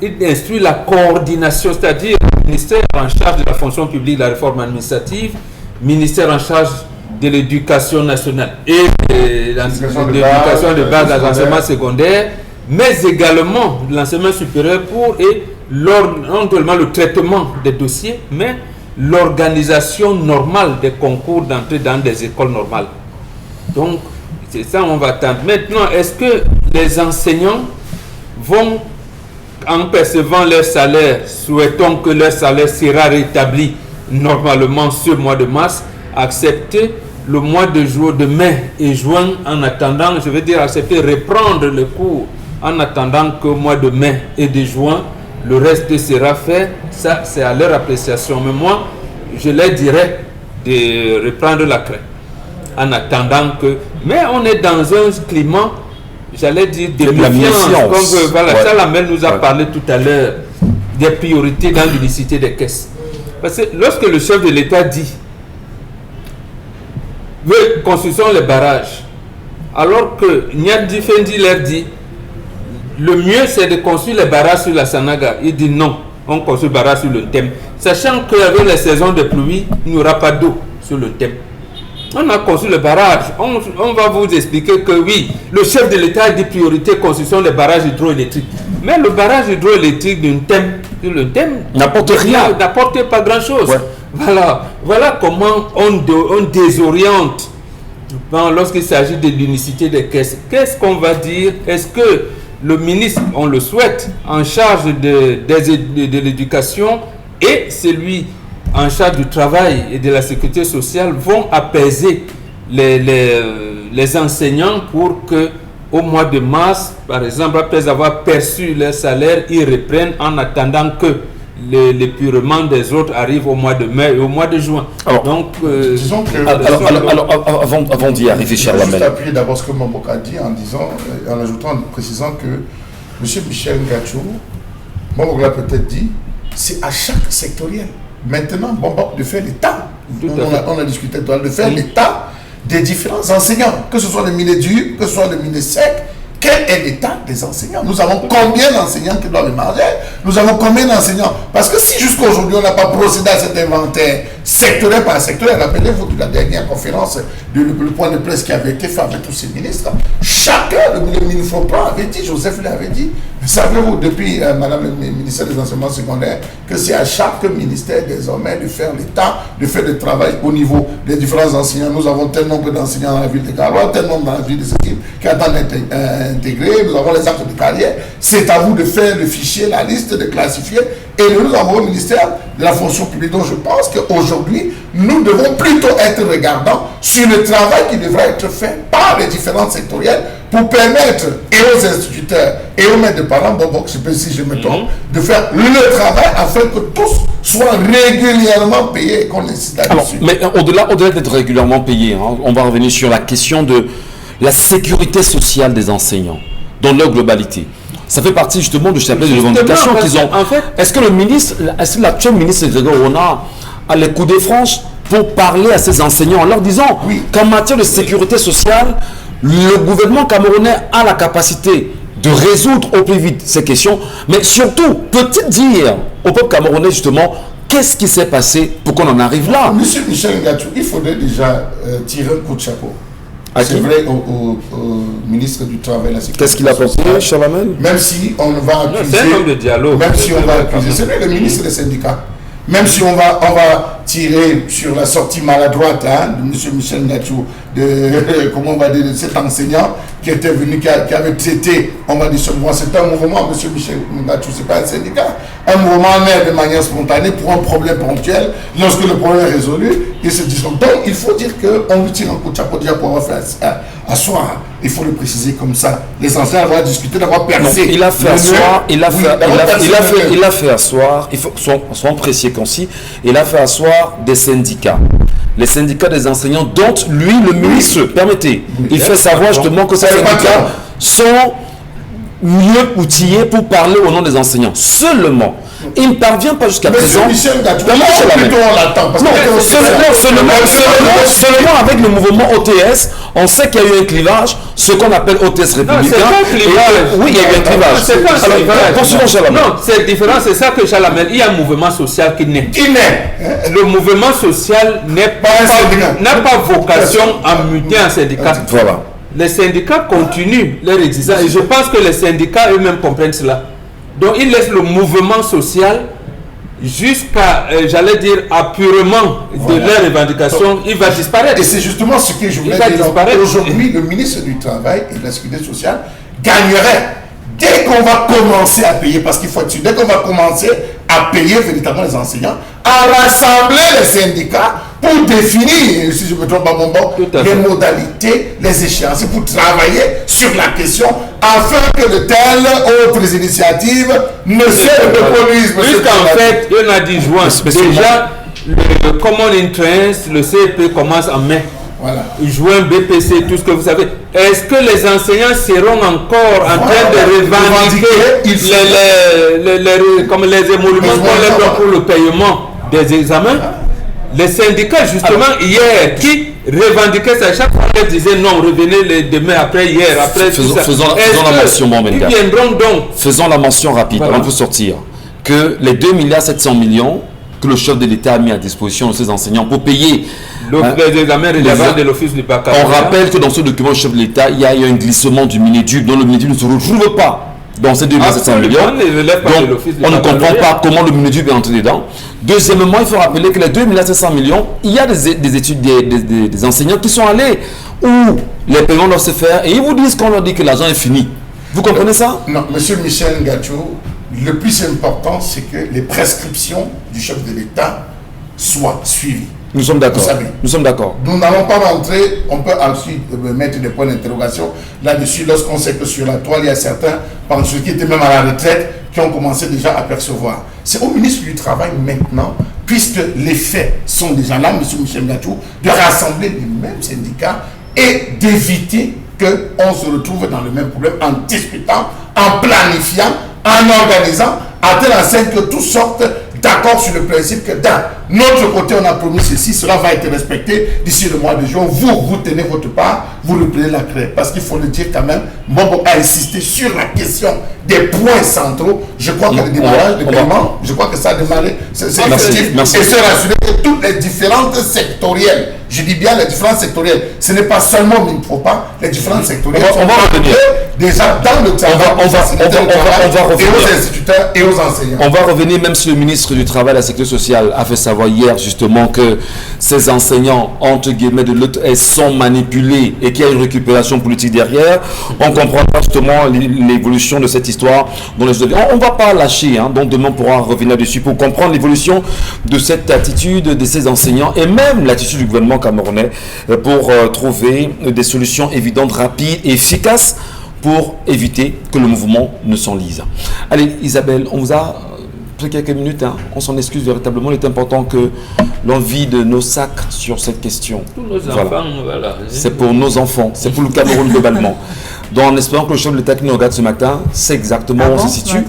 D: il instruit la coordination, c'est-à-dire le ministère en charge de la fonction publique, de la réforme administrative, ministère en charge de l'éducation nationale et de l'éducation de base, de l'enseignement secondaire, mais également de l'enseignement supérieur non seulement le traitement des dossiers, mais l'organisation normale des concours d'entrée dans des écoles normales. Donc, c'est ça on va attendre. Maintenant, est-ce que les enseignants vont, en percevant leur salaire, souhaitons que leur salaire sera rétabli normalement ce mois de mars, accepter le mois de mai et juin en attendant, je veux dire accepter, reprendre le cours en attendant qu'au mois de mai et de juin, le reste sera fait. Ça, c'est à leur appréciation. Mais moi, je leur dirais de reprendre la craie en attendant que... Mais on est dans un climat, j'allais dire, de méfiance. Voilà, ouais. Ça, Lamel nous a parlé tout à l'heure des priorités dans l'unicité des caisses. Parce que lorsque le chef de l'État dit veut construire les barrages, alors que Nyadi Fendi leur dit le mieux c'est de construire les barrages sur la Sanaga. Il dit non, on construit les barrages sur le thème. Sachant qu'avec les saisons de pluie, il n'y aura pas d'eau sur le thème. On a construit le barrage. On va vous expliquer que oui, le chef de l'État a dit priorité construction des barrages hydroélectriques. Mais le barrage hydroélectrique d'un thème, sur le thème
A: n'apporte rien.
D: N'apporte pas grand-chose. Ouais. Voilà comment on désoriente lorsqu'il s'agit de l'unicité des caisses. Qu'est-ce qu'on va dire? Est-ce que le ministre, on le souhaite, en charge de l'éducation et celui en charge du travail et de la sécurité sociale vont apaiser les enseignants pour que au mois de mars, par exemple, après avoir perçu leur salaire, ils reprennent en attendant que l'épurement des autres arrive au mois de mai et au mois de juin.
A: Alors,
D: donc,
A: disons que... avant d'y arriver, cher Lamel.
C: Je vais juste appuyer d'abord ce que Mamboka a dit en ajoutant, en précisant que M. Michel Ngachou, Mamboka l'a peut-être dit, c'est à chaque sectoriel. Maintenant, de faire l'état. On a discuté de faire l'état des différents enseignants, que ce soit les mines durs, que ce soit les mines secs, quel est l'état des enseignants? Nous avons combien d'enseignants qui doivent émerger? Nous avons combien d'enseignants? Parce que si jusqu'à aujourd'hui on n'a pas procédé à cet inventaire sectoriel par sectoriel, rappelez-vous de la dernière conférence, le point de presse qui avait été fait avec tous ces ministres, chacun, le ministre Plan avait dit, Joseph l'avait dit, savez-vous depuis Madame le ministère des Enseignements secondaires, que c'est à chaque ministère désormais de faire l'état, de faire le travail au niveau des différents enseignants. Nous avons tel nombre d'enseignants dans la ville de Garoua, tel nombre dans la ville de Séquim qui attendent d'être intégrés, nous avons les actes de carrière. C'est à vous de faire le fichier, la liste, de classifier et de nous envoyer au ministère de la fonction publique. Donc je pense qu'aujourd'hui, nous devons plutôt être regardants sur le travail qui devra être fait par les différents sectoriels pour permettre et aux instituteurs et aux maîtres de parents, je sais pas si je me trompe, de faire le travail afin que tous soient régulièrement payés et qu'on insiste là-dessus.
A: Mais au-delà d'être régulièrement payés, hein, on va revenir sur la question de la sécurité sociale des enseignants dans leur globalité. Ça fait partie justement de chapelet de revendication qu'ils ont. En fait, est-ce que l'actuel ministre Grégoire Rona a les coups de franche pour parler à ses enseignants en leur disant qu'en matière de sécurité sociale, le gouvernement camerounais a la capacité de résoudre au plus vite ces questions, mais surtout, peut-il dire au peuple camerounais justement qu'est-ce qui s'est passé pour qu'on en arrive là?
C: Monsieur Michel Ngatou, il faudrait déjà tirer un coup de chapeau. C'est vrai au ministre du Travail et la Sécurité.
A: Qu'est-ce qu'il a pensé, Chalamel?
C: Même si on va accuser...
D: C'est un homme de dialogue.
C: Même si on va accuser... C'est lui le ministre des syndicats. Même si on va tirer sur la sortie maladroite de M. Michel Ngatou, comment on va dire, de cet enseignant qui était venu, qui avait traité, on va dire, ce mouvement. C'est un mouvement, M. Michel Ngatou, ce n'est pas un syndicat. Un mouvement naît de manière spontanée pour un problème ponctuel. Lorsque le problème est résolu, il se dit. Donc, il faut dire qu'on lui tire un coup de chapeau déjà pour avoir fait asseoir. Il faut le préciser comme ça. Les enseignants vont discuter, d'avoir percé.
A: Il a fait asseoir, il a fait asseoir, il faut soyons précis et concis, il a fait asseoir des syndicats. Les syndicats des enseignants dont lui, le ministre, permettez, il fait savoir justement que ces syndicats sont mieux outillés pour parler au nom des enseignants. Seulement, il ne parvient pas jusqu'à présent.
C: Michel Ngatou, plutôt on l'attend.
A: Seulement avec le mouvement OTS, on sait qu'il y a eu un clivage, ce qu'on appelle OTS républicain. Oui, il y a eu un clivage.
D: Non, c'est différent, c'est ça que Chalamel, il y a un mouvement social qui naît. Le mouvement social n'a pas vocation à muter un syndicat.
A: Voilà.
D: Les syndicats continuent leur existence et je pense que les syndicats eux-mêmes comprennent cela. Donc ils laissent le mouvement social jusqu'à, j'allais dire, apurement de leurs revendications, il va disparaître.
C: Et c'est justement ce que je voulais dire. Aujourd'hui, le ministre du Travail et de la Sécurité sociale gagnerait dès qu'on va commencer à payer, parce qu'il faut être sûr, dès qu'on va commencer à payer véritablement les enseignants, à rassembler les syndicats pour définir, si je me trompe pas mon bon, les modalités, les échéances, pour travailler sur la question afin que de telles autres initiatives ne se reproduisent.
D: Puisqu'en fait, il y en a 10 juin. Déjà, le Common Interest, le CEP commence en mai.
C: Voilà.
D: Juin, BPC, tout ce que vous savez. Est-ce que les enseignants seront encore en train de revendiquer les émoluments qu'on leur donne pour le paiement des examens? Les syndicats, justement, hier, qui revendiquaient ça, chaque fois qu'ils disaient non, revenez demain, après, hier, après,
A: faisons la mention,
D: ils viendront donc.
A: Faisons la mention rapide, avant de sortir, que les 2,7 milliards que le chef de l'État a mis à disposition de ses enseignants pour payer
D: les examens relevant de l'office du baccalauréat.
A: On rappelle que dans ce document du chef de l'État, il y a eu un glissement du Minéduc, dont le Minéduc ne se retrouve pas dans ces 2,7 millions. Donc, on ne comprend pas comment le Minéduc est entré dedans. Deuxièmement, il faut rappeler que les 2,7 millions, il y a des enseignants qui sont allés où les paiements doivent se faire et ils vous disent qu'on leur dit que l'argent est fini. Vous comprenez ça?
C: Non, monsieur Michel Ngatou, le plus important, c'est que les prescriptions du chef de l'État soient suivies.
A: Nous sommes d'accord. Nous sommes d'accord.
C: Nous n'allons pas rentrer, on peut ensuite mettre des points d'interrogation là-dessus lorsqu'on sait que sur la toile, il y a certains, par ceux qui étaient même à la retraite, qui ont commencé déjà à percevoir. C'est au ministre du Travail maintenant, puisque les faits sont déjà là, monsieur Michel Ngatou, de rassembler les mêmes syndicats et d'éviter qu'on se retrouve dans le même problème en discutant, en planifiant, en organisant, à telle enseigne que tous sortent d'accord sur le principe que Notre côté, on a promis ceci, cela va être respecté d'ici le mois de juin. Vous tenez votre part, vous reprenez la clé. Parce qu'il faut le dire quand même, Mbongo a insisté sur la question des points centraux. Je crois que le démarrage de paiement, je crois que ça a démarré. C'est effectif. Et se rassurer que toutes les différentes sectorielles, je dis bien les différentes sectorielles, ce n'est pas seulement Minpropa, les différentes sectorielles
A: on va revenir.
C: Déjà dans le travail,
A: on va revenir.
C: et aux instituteurs et aux enseignants.
A: On va revenir, même si le ministre du Travail et de la Sécurité sociale a fait savoir hier justement que ces enseignants, entre guillemets, de l'ETS sont manipulés et qu'il y a une récupération politique derrière. On comprendra justement l'évolution de cette histoire. On ne va pas lâcher, hein, donc demain on pourra revenir dessus pour comprendre l'évolution de cette attitude de ces enseignants et même l'attitude du gouvernement camerounais pour trouver des solutions évidentes, rapides et efficaces pour éviter que le mouvement ne s'enlise. Allez, Isabelle, on vous a pris quelques minutes, hein. On s'en excuse véritablement. Il est important que l'on vide nos sacs sur cette question.
D: Tous nos enfants, voilà.
A: C'est pour nos enfants, c'est pour le Cameroun globalement. Donc en espérant que le chef de l'État qui nous regarde ce matin, c'est exactement où on se situe.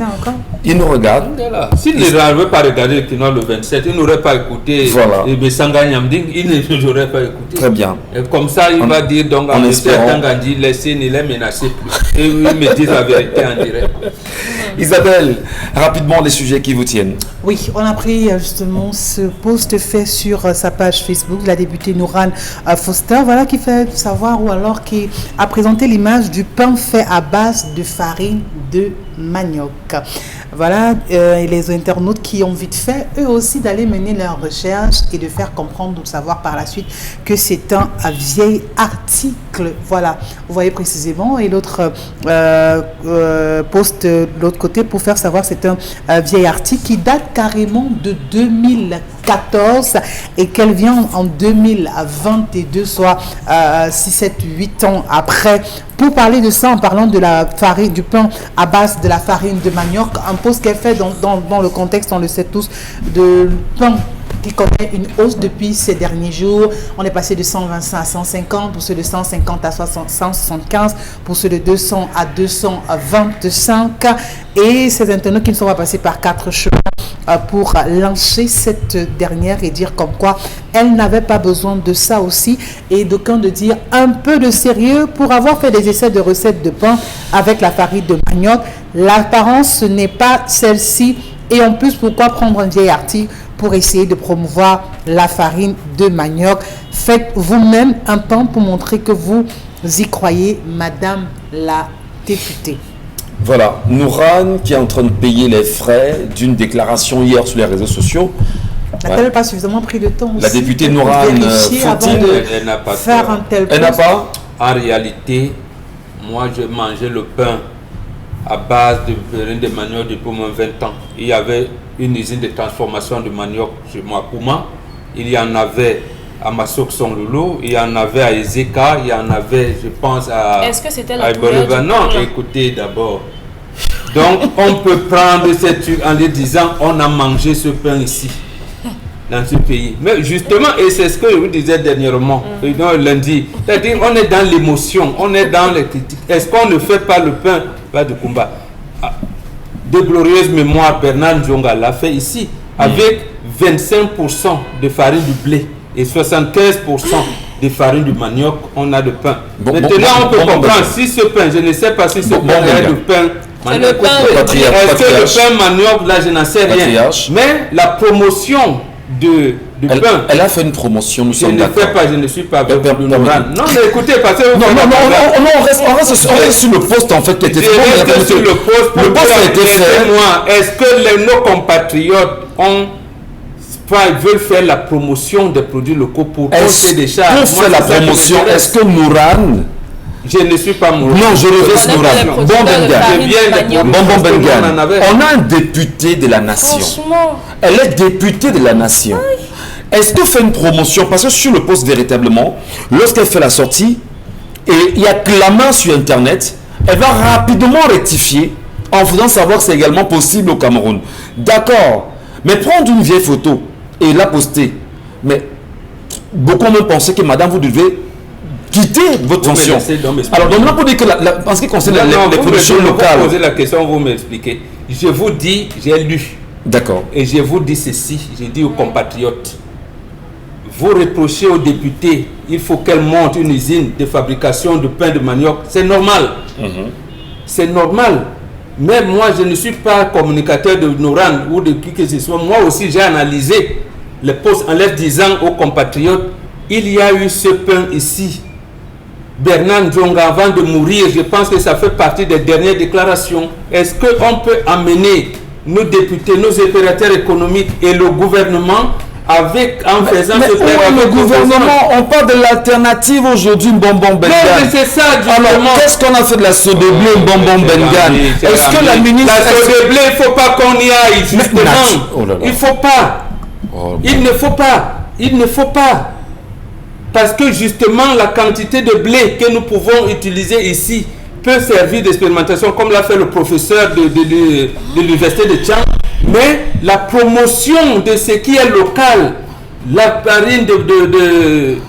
A: Il nous regarde.
D: S'il n'avait pas regardé le Kinois le 27, il n'aurait pas écouté Bessanga Nyamding, il n'aurait pas écouté.
A: Très bien.
D: Et comme ça, il va dire donc à M. Tangandi, laissez, ne les menacez plus. Et il me dit la vérité en direct.
A: Isabelle, rapidement les sujets qui vous tiennent.
E: Oui, on a pris justement ce post fait sur sa page Facebook, la députée Nourane Foster, voilà, qui fait savoir ou alors qui a présenté l'image du pain fait à base de farine de manioc. Voilà, et les internautes qui ont vite fait, eux aussi, d'aller mener leurs recherches et de faire comprendre ou de savoir par la suite que c'est un vieil article. Voilà, vous voyez précisément. Et l'autre poste de l'autre côté pour faire savoir c'est un vieil article qui date carrément de 2014 et qu'elle vient en 2022, soit 6, 7, 8 ans après. Pour parler de ça, en parlant de la farine, du pain à base de la farine de manioc, un post qu'elle fait dans le contexte, on le sait tous, de pain qui connaît une hausse depuis ces derniers jours. On est passé de 125 à 150, pour ceux de 150 à 175, pour ceux de 200 à 225. Et ces internautes qui ne sont pas passés par 4 chemins pour lancer cette dernière et dire comme quoi elle n'avait pas besoin de ça aussi, et d'aucuns de dire un peu de sérieux pour avoir fait des essais de recettes de pain avec la farine de manioc. L'apparence n'est pas celle-ci, et en plus pourquoi prendre un vieil article pour essayer de promouvoir la farine de manioc? Faites vous-même un pain pour montrer que vous y croyez, Madame la députée.
A: Voilà, Nourane qui est en train de payer les frais d'une déclaration hier sur les réseaux sociaux.
E: N'a-t-elle pas suffisamment pris de temps aussi?
A: La députée Nourane,
D: elle n'a pas
E: faire un tel
A: elle n'a pas.
D: En réalité, moi je mangeais le pain à base de farine de manioc depuis moins 20 ans. Il y avait une usine de transformation de manioc chez moi, Kouma. Il y en avait à Massok-Son Loulou, il y en avait à Ezeka, il y en avait, je pense, à...
B: Est-ce que c'était la couleur du
D: Non,
B: pain?
D: écoutez d'abord. Donc, on peut prendre cette truc en lui disant, on a mangé ce pain ici, dans ce pays. Mais justement, et c'est ce que je vous disais dernièrement, lundi, c'est-à-dire, on est dans l'émotion, on est dans les critiques. Est-ce qu'on ne fait pas le pain, pas de combat? De glorieuses mémoires, Bernard Njonga l'a fait ici, avec 25% de farine du blé et 75% de farine du manioc, on a de pain. Maintenant, on peut comprendre si ce pain, je ne sais pas si ce pain est le pain manioc. Est-ce que le pain manioc, là, je n'en sais rien. Mais la promotion de pain.
A: Elle a fait une promotion, nous sommes d'accord.
D: Je ne suis pas avec vous. Non, mais écoutez, parce que...
A: on reste sur le poste en fait qui était fait.
D: Je reste sur le poste.
A: Le poste a été fait.
D: Est-ce que nos compatriotes veulent faire la promotion des produits locaux pour poser des charges?
A: Pour faire la promotion, est-ce que Nourane...
D: Je ne suis pas Mourane.
A: Non, je regrette Nourane. Bon Bengan. On a un député de la nation.
B: Franchement.
A: Elle est députée de la nation. Est-ce qu'elle fait une promotion? Parce que sur le poste, véritablement, lorsqu'elle fait la sortie, et il y a que la main sur Internet, elle va rapidement rectifier en faisant savoir que c'est également possible au Cameroun. D'accord. Mais prendre une vieille photo et la poster, mais beaucoup me pensaient que madame, vous devez quitter votre fonction. Alors, donc, là, pour dire que en ce qui concerne les productions locales.
D: Vous posez la question, vous m'expliquez. Je vous dis, j'ai lu.
A: D'accord.
D: Et je vous dis ceci, je dis aux compatriotes, vous reprochez aux députés, il faut qu'elle monte une usine de fabrication de pain de manioc. C'est normal. C'est normal. Mais moi, je ne suis pas communicateur de Noran ou de qui que ce soit. Moi aussi, j'ai analysé les postes en leur disant aux compatriotes, il y a eu ce pain ici. Bernard Djonga, avant de mourir, je pense que ça fait partie des dernières déclarations. Est-ce qu'on peut amener nos députés, nos opérateurs économiques et le gouvernement en faisant ce
A: pain le gouvernement, on parle de l'alternative aujourd'hui, Bonbon Bengan.
D: C'est ça, justement.
A: Alors, qu'est-ce qu'on a fait de la sauce de blé, Bonbon Bengan? Est-ce que la ministre...
D: La sauce de blé, il ne faut pas qu'on y aille, justement. Il ne faut pas. Il ne faut pas. Il ne faut pas. Parce que justement, la quantité de blé que nous pouvons utiliser ici peut servir d'expérimentation, comme l'a fait le professeur de l'université de Tchang. Mais la promotion de ce qui est local, la farine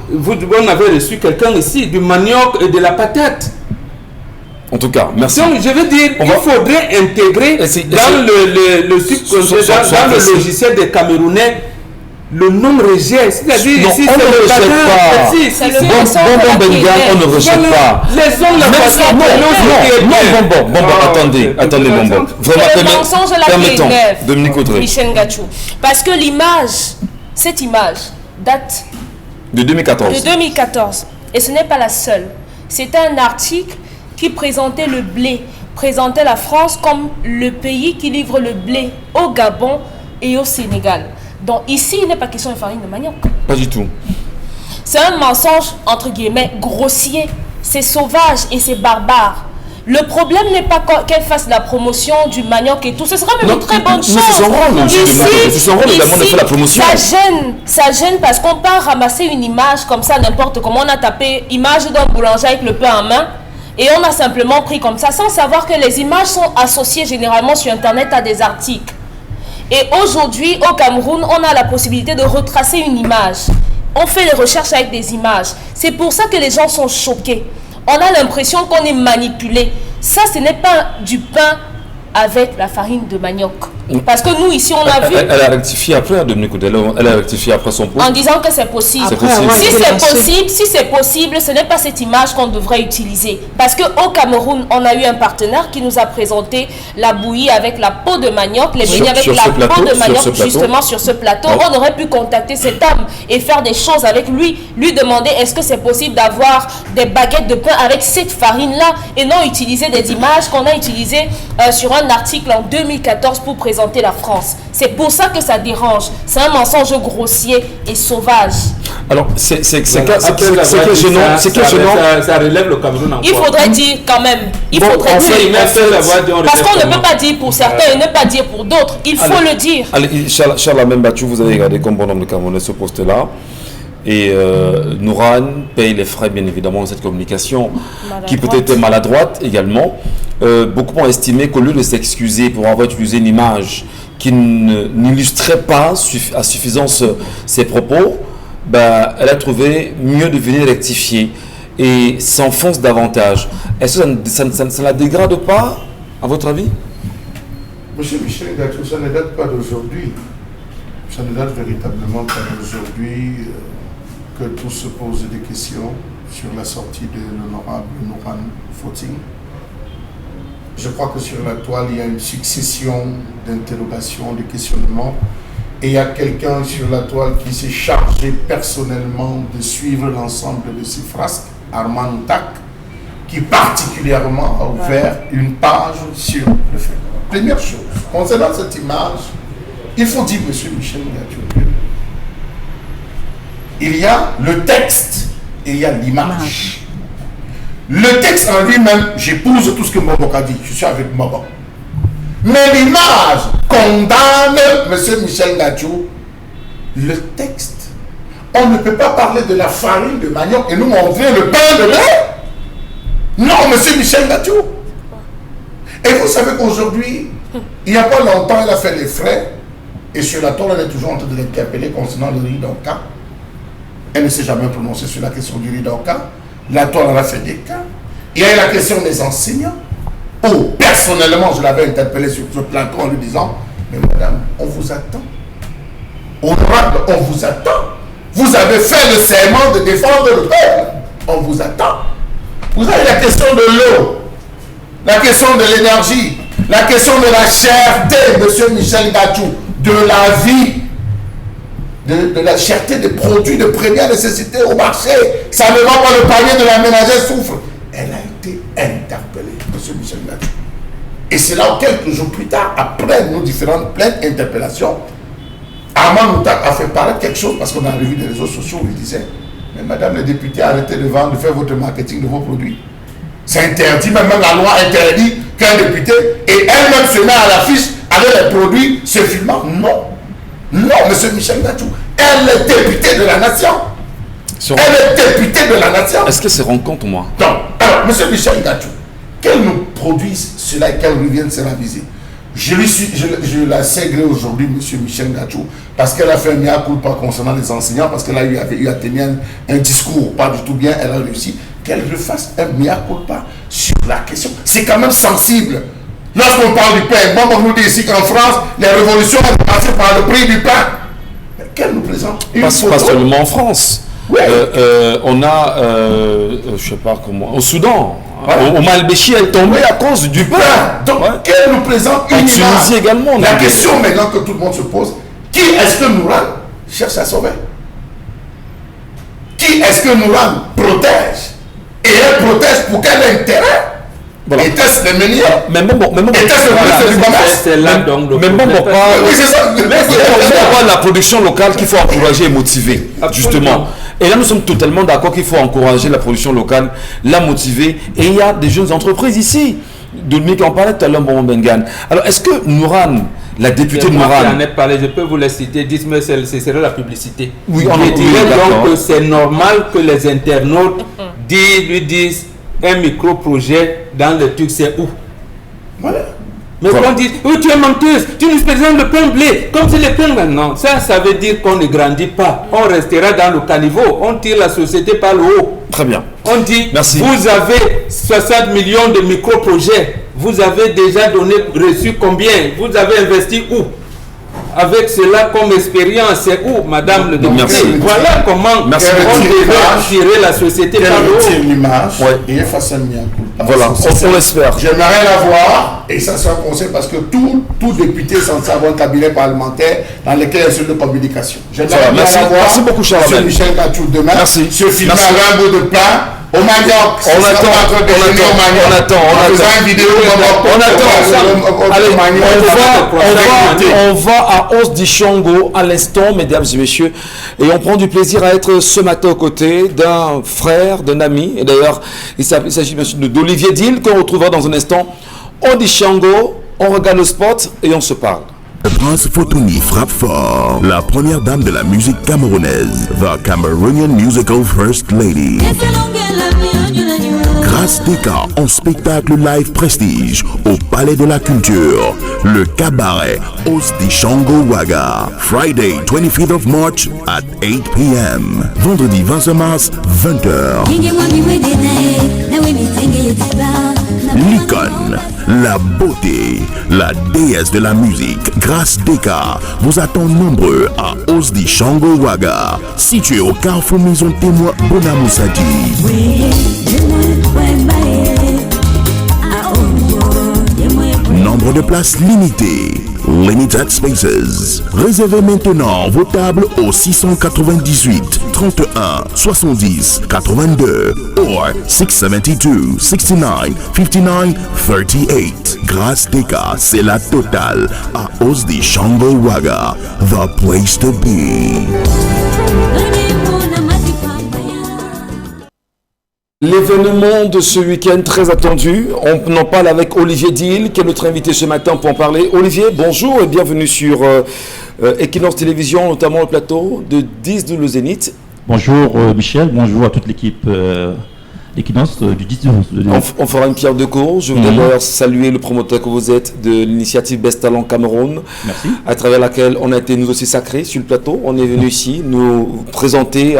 D: on avait reçu quelqu'un ici, du manioc et de la patate.
A: En tout cas, merci.
D: Donc, je veux dire, il faudrait intégrer dans le logiciel des Camerounais le nom rejet, c'est-à-dire
A: ici c'est le
D: bazar.
A: Bonbon Bengan, on ne rejette pas. Bonbon, attendez, Bonbon.
B: Vraiment,
A: permettons, Dominique Audrey.
B: Michel Gachou. Parce que cette image date
A: de 2014.
B: De 2014. Et ce n'est pas la seule. C'est un article qui présentait le blé, présentait la France comme le pays qui livre le blé au Gabon et au Sénégal. Donc ici, il n'est pas question de farine de manioc.
A: Pas du tout.
B: C'est un mensonge, entre guillemets, grossier. C'est sauvage et c'est barbare. Le problème n'est pas qu'elle fasse la promotion du manioc et tout. Ce sera même une très bonne chose.
A: C'est son rôle. C'est son rôle également de faire la promotion.
B: Ça gêne parce qu'on part ramasser une image comme ça, n'importe comment. On a tapé image d'un boulanger avec le pain en main. Et on a simplement pris comme ça, sans savoir que les images sont associées généralement sur Internet à des articles. Et aujourd'hui, au Cameroun, on a la possibilité de retracer une image. On fait des recherches avec des images. C'est pour ça que les gens sont choqués. On a l'impression qu'on est manipulé. Ça, ce n'est pas du pain avec la farine de manioc. Parce que nous, ici, on a vu...
A: Elle a rectifié après, Dominique Audrey, elle a rectifié après son poste.
B: En disant que c'est possible. Si c'est possible, ce n'est pas cette image qu'on devrait utiliser. Parce qu'au Cameroun, on a eu un partenaire qui nous a présenté la bouillie avec la peau de manioc, les beignets avec la peau de manioc, justement sur ce plateau. On aurait pu contacter cet homme et faire des choses avec lui, lui demander est-ce que c'est possible d'avoir des baguettes de pain avec cette farine-là et non utiliser des images qu'on a utilisées sur un article en 2014 pour présenter la France. C'est pour ça que ça dérange. C'est un mensonge grossier et sauvage.
A: Alors, c'est quel gênant.
D: Ça relève le Cameroun encore.
B: Il faudrait dire quand même. Il faudrait dire. Parce qu'on ne peut pas dire pour certains et ne pas dire pour d'autres. Il faut le dire.
A: Allez, Charles Membatou, vous avez regardé comme bon homme de Camerounais ce poste-là. Et Nouran paye les frais, bien évidemment, de cette communication, qui peut être maladroite également. Beaucoup ont estimé qu'au lieu de s'excuser pour avoir utilisé une image qui n'illustrait pas à suffisance ses propos, elle a trouvé mieux de venir rectifier et s'enfonce davantage. Est-ce que ça ne la dégrade pas, à votre avis?
C: Monsieur Michel Gachou, ça ne date pas d'aujourd'hui. Ça ne date véritablement pas d'aujourd'hui que tous se posent des questions sur la sortie de l'honorable Nouran Fotting. Je crois que sur la toile, il y a une succession d'interrogations, de questionnements. Et il y a quelqu'un sur la toile qui s'est chargé personnellement de suivre l'ensemble de ces frasques, Armand Outak, qui particulièrement a ouvert une page sur le fait. Première chose, concernant cette image, il faut dire, monsieur Michel Gachou, il y a le texte et il y a l'image. Le texte en lui-même, j'épouse tout ce que Mbok a dit, je suis avec Mbok. Mais l'image condamne M. Michel Gachou. Le texte, on ne peut pas parler de la farine de manioc et nous montrer le pain de lait. Non, M. Michel Gachou. Et vous savez qu'aujourd'hui, il n'y a pas longtemps, elle a fait les frais. Et sur la toile, elle est toujours en train de l'interpeller concernant le riz d'Oka. Elle ne s'est jamais prononcée sur la question du riz d'Oka. La toile en a fait des cas. Il y a eu la question des enseignants. Oh, personnellement, je l'avais interpellé sur ce plateau en lui disant Mais madame, on vous attend. Honorable, on vous attend. Vous avez fait le serment de défendre le peuple. On vous attend. Vous avez la question de l'eau, la question de l'énergie, la question de la cherté, monsieur Michel Gachou, de la vie, de la cherté des produits de première nécessité au marché. Ça ne va pas, le panier de la ménagère souffre. Elle a été interpellée, monsieur Michel Gachou. Et c'est là où quelques jours plus tard, après nos différentes plaintes, interpellations, Armand Moutak a fait paraître quelque chose parce qu'on a revu les réseaux sociaux où il disait: mais madame la députée, arrêtez de vendre, de faire votre marketing de vos produits. C'est interdit, même la loi interdit qu'un député et elle-même se met à l'affiche avec les produits se filmant. Non, non, monsieur Michel Gachou, elle est députée de la nation. Elle est députée de la nation.
A: Est-ce que c'est rencontre, moi?
C: Non. Alors, monsieur Michel Gachou, qu'elle nous produise cela et qu'elle revienne se la viser. Je la sais gré aujourd'hui, monsieur Michel Gachou, parce qu'elle a fait un mea culpa concernant les enseignants, parce qu'elle a eu à tenir un discours pas du tout bien, elle a réussi. Qu'elle refasse un mea culpa sur la question. C'est quand même sensible. Lorsqu'on parle du pain, bon, on nous dit ici qu'en France, les révolutions ont passé par le prix du pain. Mais qu'elle nous présente une photo.
A: Pas seulement en France.
C: Oui.
A: On a, je sais pas comment, au Soudan,
C: Voilà.
A: au Malbéchi, elle est tombée à cause du pain.
C: Donc,
A: Ouais.
C: qu'elle nous présente une
A: En
C: image.
A: Tunisie également.
C: La question maintenant que tout le monde se pose, qui est-ce que Nourane cherche à sauver? Qui est-ce que Nourane protège? Et elle protège pour quel intérêt?
A: Voilà.
C: Était-ce les meilleurs?
A: Mais même bon,
C: Était-ce le ministre du commerce?
D: C'est là donc le
A: même bon,
D: problème.
A: pas.
C: Oui, c'est ça.
A: C'est pour la production locale qu'il faut encourager et motiver, justement. Et là, nous sommes totalement d'accord qu'il faut encourager la production locale, la motiver. Et il y a des jeunes entreprises ici. Doudmi qui en parlait tout à l'heure, Bon Bengan. Alors, est-ce que Nourane, la députée
D: C'est moi qui
A: Nourane...
D: en ai parlé, je peux vous les citer, dites-moi, ce serait la publicité.
A: Oui,
D: je
A: on est
D: dirais
A: d'accord.
D: donc que c'est normal que les internautes lui disent un micro-projet dans le truc, c'est où?
C: Voilà.
D: Mais
A: Voilà.
D: on dit, oui, tu es menteuse, tu nous présentes le pain blé, comme c'est le pain maintenant. Ça veut dire qu'on ne grandit pas. On restera dans le caniveau, on tire la société par le haut.
A: Très bien.
D: On dit,
A: Merci.
D: vous avez 60 millions de micro-projets, vous avez déjà reçu combien? Vous avez investi où? Avec cela comme expérience, c'est où, madame le député?
A: Merci.
D: Voilà comment
A: Merci
D: on
A: beaucoup.
D: devait tirer la société
C: Qu'elle
D: par le
C: retire
D: haut.
C: l'image
A: Ouais.
C: et elle fasse un mea culpa.
A: Voilà, on l'espère.
C: J'aimerais la voir, et ça sera un conseil parce que tout député est censé avoir un cabinet parlementaire dans lequel il y a une de communication. J'aimerais
A: Voilà,
C: bien
A: merci.
C: la voir.
A: Merci beaucoup, cher
C: Monsieur
A: Abel.
C: Michel Gachou demain.
A: Merci.
C: Se filmer
A: Merci.
C: avec un bout de pain au manioc.
A: On attend.
C: Une vidéo
A: On attend. Allez, on va à Os di Chango à l'instant, mesdames et messieurs, et on prend du plaisir à être ce matin aux côtés d'un frère, d'un ami. Et d'ailleurs, il s'agit bien sûr d'Olivier Dil qu'on retrouvera dans un instant. Os di Chango, on regarde le spot et on se parle.
G: Le prince Fotouni frappe fort. La première dame de la musique camerounaise, the Cameroonian musical first lady. Grâce Deka en spectacle live prestige au Palais de la Culture. Le cabaret Os di Chango Waga. Friday 25th of March at 8 p.m. Vendredi 20 mars, 20h. L'icône, la beauté, la déesse de la musique, Grâce Deka, vous attend nombreux à Os di Chango Waga, situé au carrefour Maison Témoin Bonamoussadi. Nombre de places limitées. Limited Spaces. Réservez maintenant vos tables au 698 31 70 82 or 672 69 59 38. Grâce Deka, c'est la totale à Os di Chango Waga, the place to be.
A: L'événement de ce week-end très attendu, on en parle avec Olivier Dil, qui est notre invité ce matin pour en parler. Olivier, bonjour et bienvenue sur Equinox Télévision, notamment le plateau de 10 de le Zénith.
H: Bonjour Michel, bonjour à toute l'équipe d'Equinox du 10 de
A: On fera une pierre de coups. Je voudrais d'ailleurs saluer le promoteur que vous êtes de l'initiative Best Talent Cameroun,
H: Merci.
A: à travers laquelle on a été nous aussi sacrés sur le plateau. On est venu ici nous présenter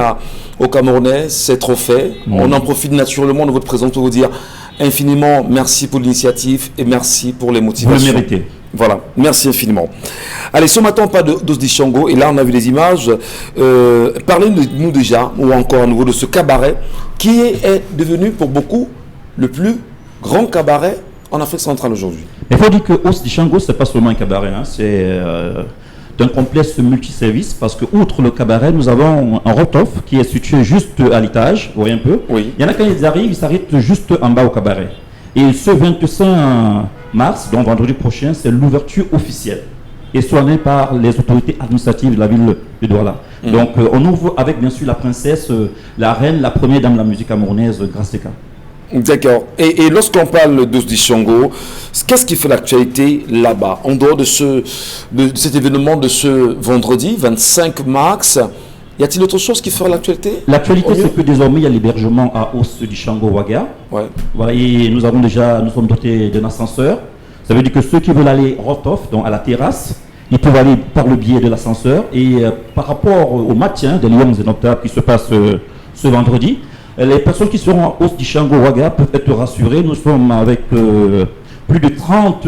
A: aux Camerounais ces trophées. On en profite naturellement de votre présence pour vous dire infiniment merci pour l'initiative et merci pour les
H: Vous
A: motivations.
H: le méritez.
A: Voilà, merci infiniment. Allez, ce matin, on parle d'Os Dichango, et là, on a vu les images. Parlez-nous déjà, ou encore à nouveau, de ce cabaret, qui est devenu pour beaucoup le plus grand cabaret en Afrique centrale aujourd'hui.
H: Il faut dire que Os Dichango, ce n'est pas seulement un cabaret, hein, c'est un complexe multiservice, parce que outre le cabaret, nous avons un rooftop qui est situé juste à l'étage, vous voyez un peu.
A: Oui.
H: Il y en a quand ils arrivent, ils s'arrêtent juste en bas au cabaret. Et ce 25 mars, donc vendredi prochain, c'est l'ouverture officielle et soignée par les autorités administratives de la ville de Douala. Donc on ouvre avec bien sûr la princesse, la reine, la première dame de la musique camerounaise, Grace Deka.
A: D'accord. Et lorsqu'on parle d'Os Dichango, qu'est-ce qui fait l'actualité là-bas, en dehors de cet événement de ce vendredi 25 mars? Y a-t-il autre chose qui fera l'actualité?
H: L'actualité, c'est que désormais, il y a l'hébergement à Os Dichango Waga.
A: Ouais.
H: Voilà, et nous sommes dotés d'un ascenseur. Ça veut dire que ceux qui veulent aller rooftop, donc à la terrasse, ils peuvent aller par le biais de l'ascenseur. Et par rapport au maintien des Lions et Notables qui se passe ce vendredi, les personnes qui seront à Os Dichango Waga peuvent être rassurées. Nous sommes avec plus de 30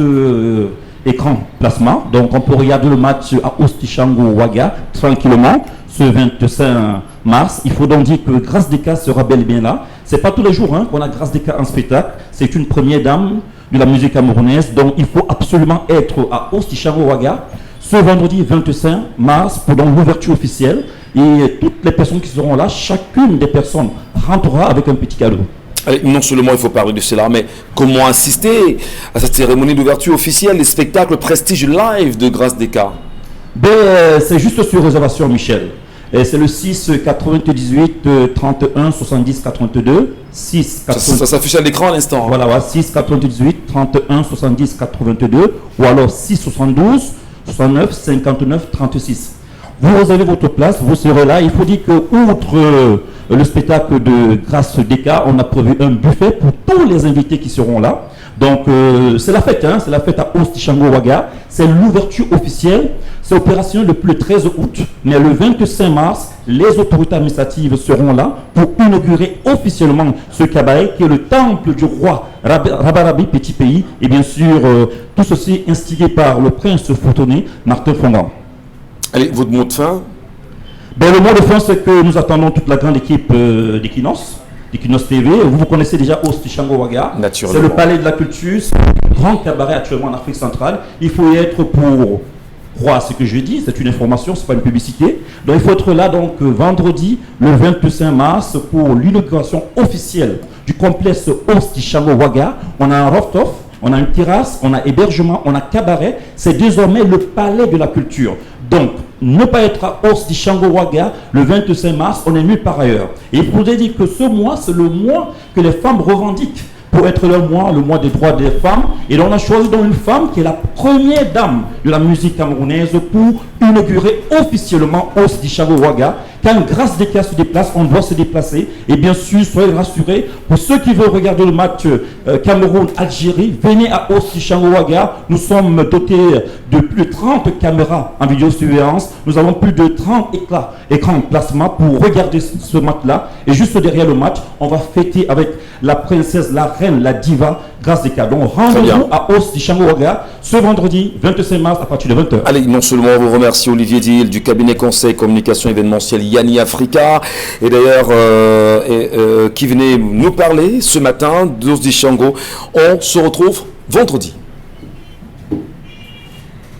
H: écrans plasma. Donc on peut regarder le match à Os Dichango Waga tranquillement. Ce 25 mars, il faut donc dire que Grace Deka sera bel et bien là. C'est pas tous les jours qu'on a Grace Deka en spectacle. C'est une première dame de la musique camerounaise, donc il faut absolument être à Os Dichango Waga ce vendredi 25 mars pour donc l'ouverture officielle. Et toutes les personnes qui seront là, chacune des personnes rentrera avec un petit cadeau.
A: Et non seulement il faut parler de cela, mais comment assister à cette cérémonie d'ouverture officielle des spectacles prestige live de Grace Deka?
H: C'est juste sur réservation, Michel. C'est le 6 98 31 70 82. 6
A: ça s'affiche à l'écran à l'instant.
H: Voilà, 6 98 31 70 82 ou alors 6 72 69 59 36. Vous réservez votre place, vous serez là. Il faut dire que outre le spectacle de Grace Deka, on a prévu un buffet pour tous les invités qui seront là. Donc c'est la fête, c'est la fête à Os Dichango Waga. C'est l'ouverture officielle. C'est opération depuis le 13 août. Mais le 25 mars, les autorités administratives seront là pour inaugurer officiellement ce cabaret qui est le temple du roi Rabarabi Petit Pays. Et bien sûr, tout ceci instigé par le prince photonné Martin Fongan.
A: Allez, votre mot de fin?
H: Le mot de fin, c'est que nous attendons toute la grande équipe d'Equinos TV. Vous connaissez déjà Os Dichango Waga. C'est le palais de la culture, c'est le grand cabaret actuellement en Afrique centrale. Il faut y être pour croire ce que je dis, c'est une information, c'est pas une publicité. Donc il faut être là donc vendredi le 25 mars pour l'inauguration officielle du complexe Os Dichango Waga. On a un rooftop, on a une terrasse, on a hébergement, on a cabaret. C'est désormais le palais de la culture. Donc, ne pas être à Os Dichango Waga le 25 mars, on est mieux par ailleurs. Et il faudrait dire que ce mois, c'est le mois que les femmes revendiquent pour être le mois des droits des femmes. Et on a choisi donc une femme qui est la première dame de la musique camerounaise pour inaugurer officiellement Os Dichango Waga. Quand Grace Deka se déplace, on doit se déplacer. Et bien sûr, soyez rassurés, pour ceux qui veulent regarder le match Cameroun-Algérie, venez à Os Dichango Waga. Nous sommes dotés de plus de 30 caméras en vidéosurveillance. Nous avons plus de 30 écrans de plasma pour regarder ce match-là. Et juste derrière le match, on va fêter avec la princesse, la reine, la diva, Grace Deka. Donc rendez-vous à Os Dichango Waga ce vendredi 25 mars à partir de 20h.
A: Allez, non seulement on vous remercie Olivier Dil du cabinet conseil communication événementielle Yanni Africa, et d'ailleurs qui venait nous parler ce matin d'Os Dichango. On se retrouve vendredi.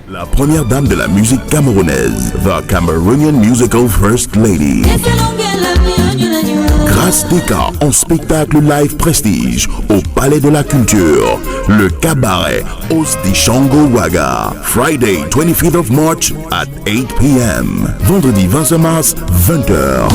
G: La première dame de la musique camerounaise, the Cameroonian Musical First Lady. Grace Deka en spectacle live prestige au Palais de la Culture, le cabaret Os Dichango Waga. Friday 25th of March at 8 p.m. Vendredi 25 mars, 20h.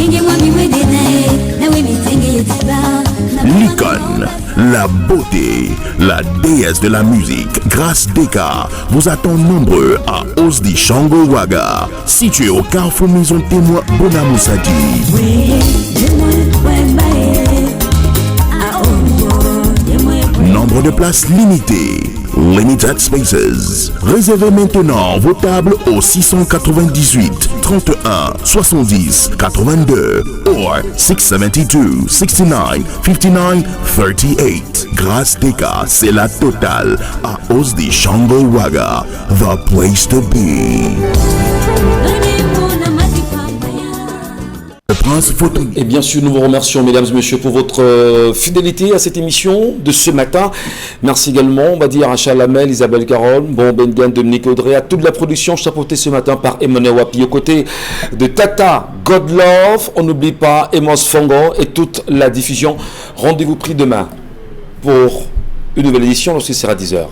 G: L'icône, la beauté, la déesse de la musique, Grace Deka, vous attend nombreux à Os Dichango Waga, situé au carrefour Maison Témoin Bonamoussadi. Nombre de places limitées. Limited Spaces. Réservez maintenant vos tables au 698 31 70 82 ou 672 69 59 38. Grâce Deka, c'est la totale à Osdi Shango Waga, the place to be.
A: Et bien sûr, nous vous remercions, mesdames et messieurs, pour votre fidélité à cette émission de ce matin. Merci également, on va dire, à Charles Lamel, Isabelle Caron, Bon Bengan, Dominique Audrey, à toute la production chapeautée ce matin par Emmanuel Wapi, aux côtés de Tata Godlove. On n'oublie pas Emos Fongo et toute la diffusion. Rendez-vous pris demain pour une nouvelle édition lorsqu'il sera 10h.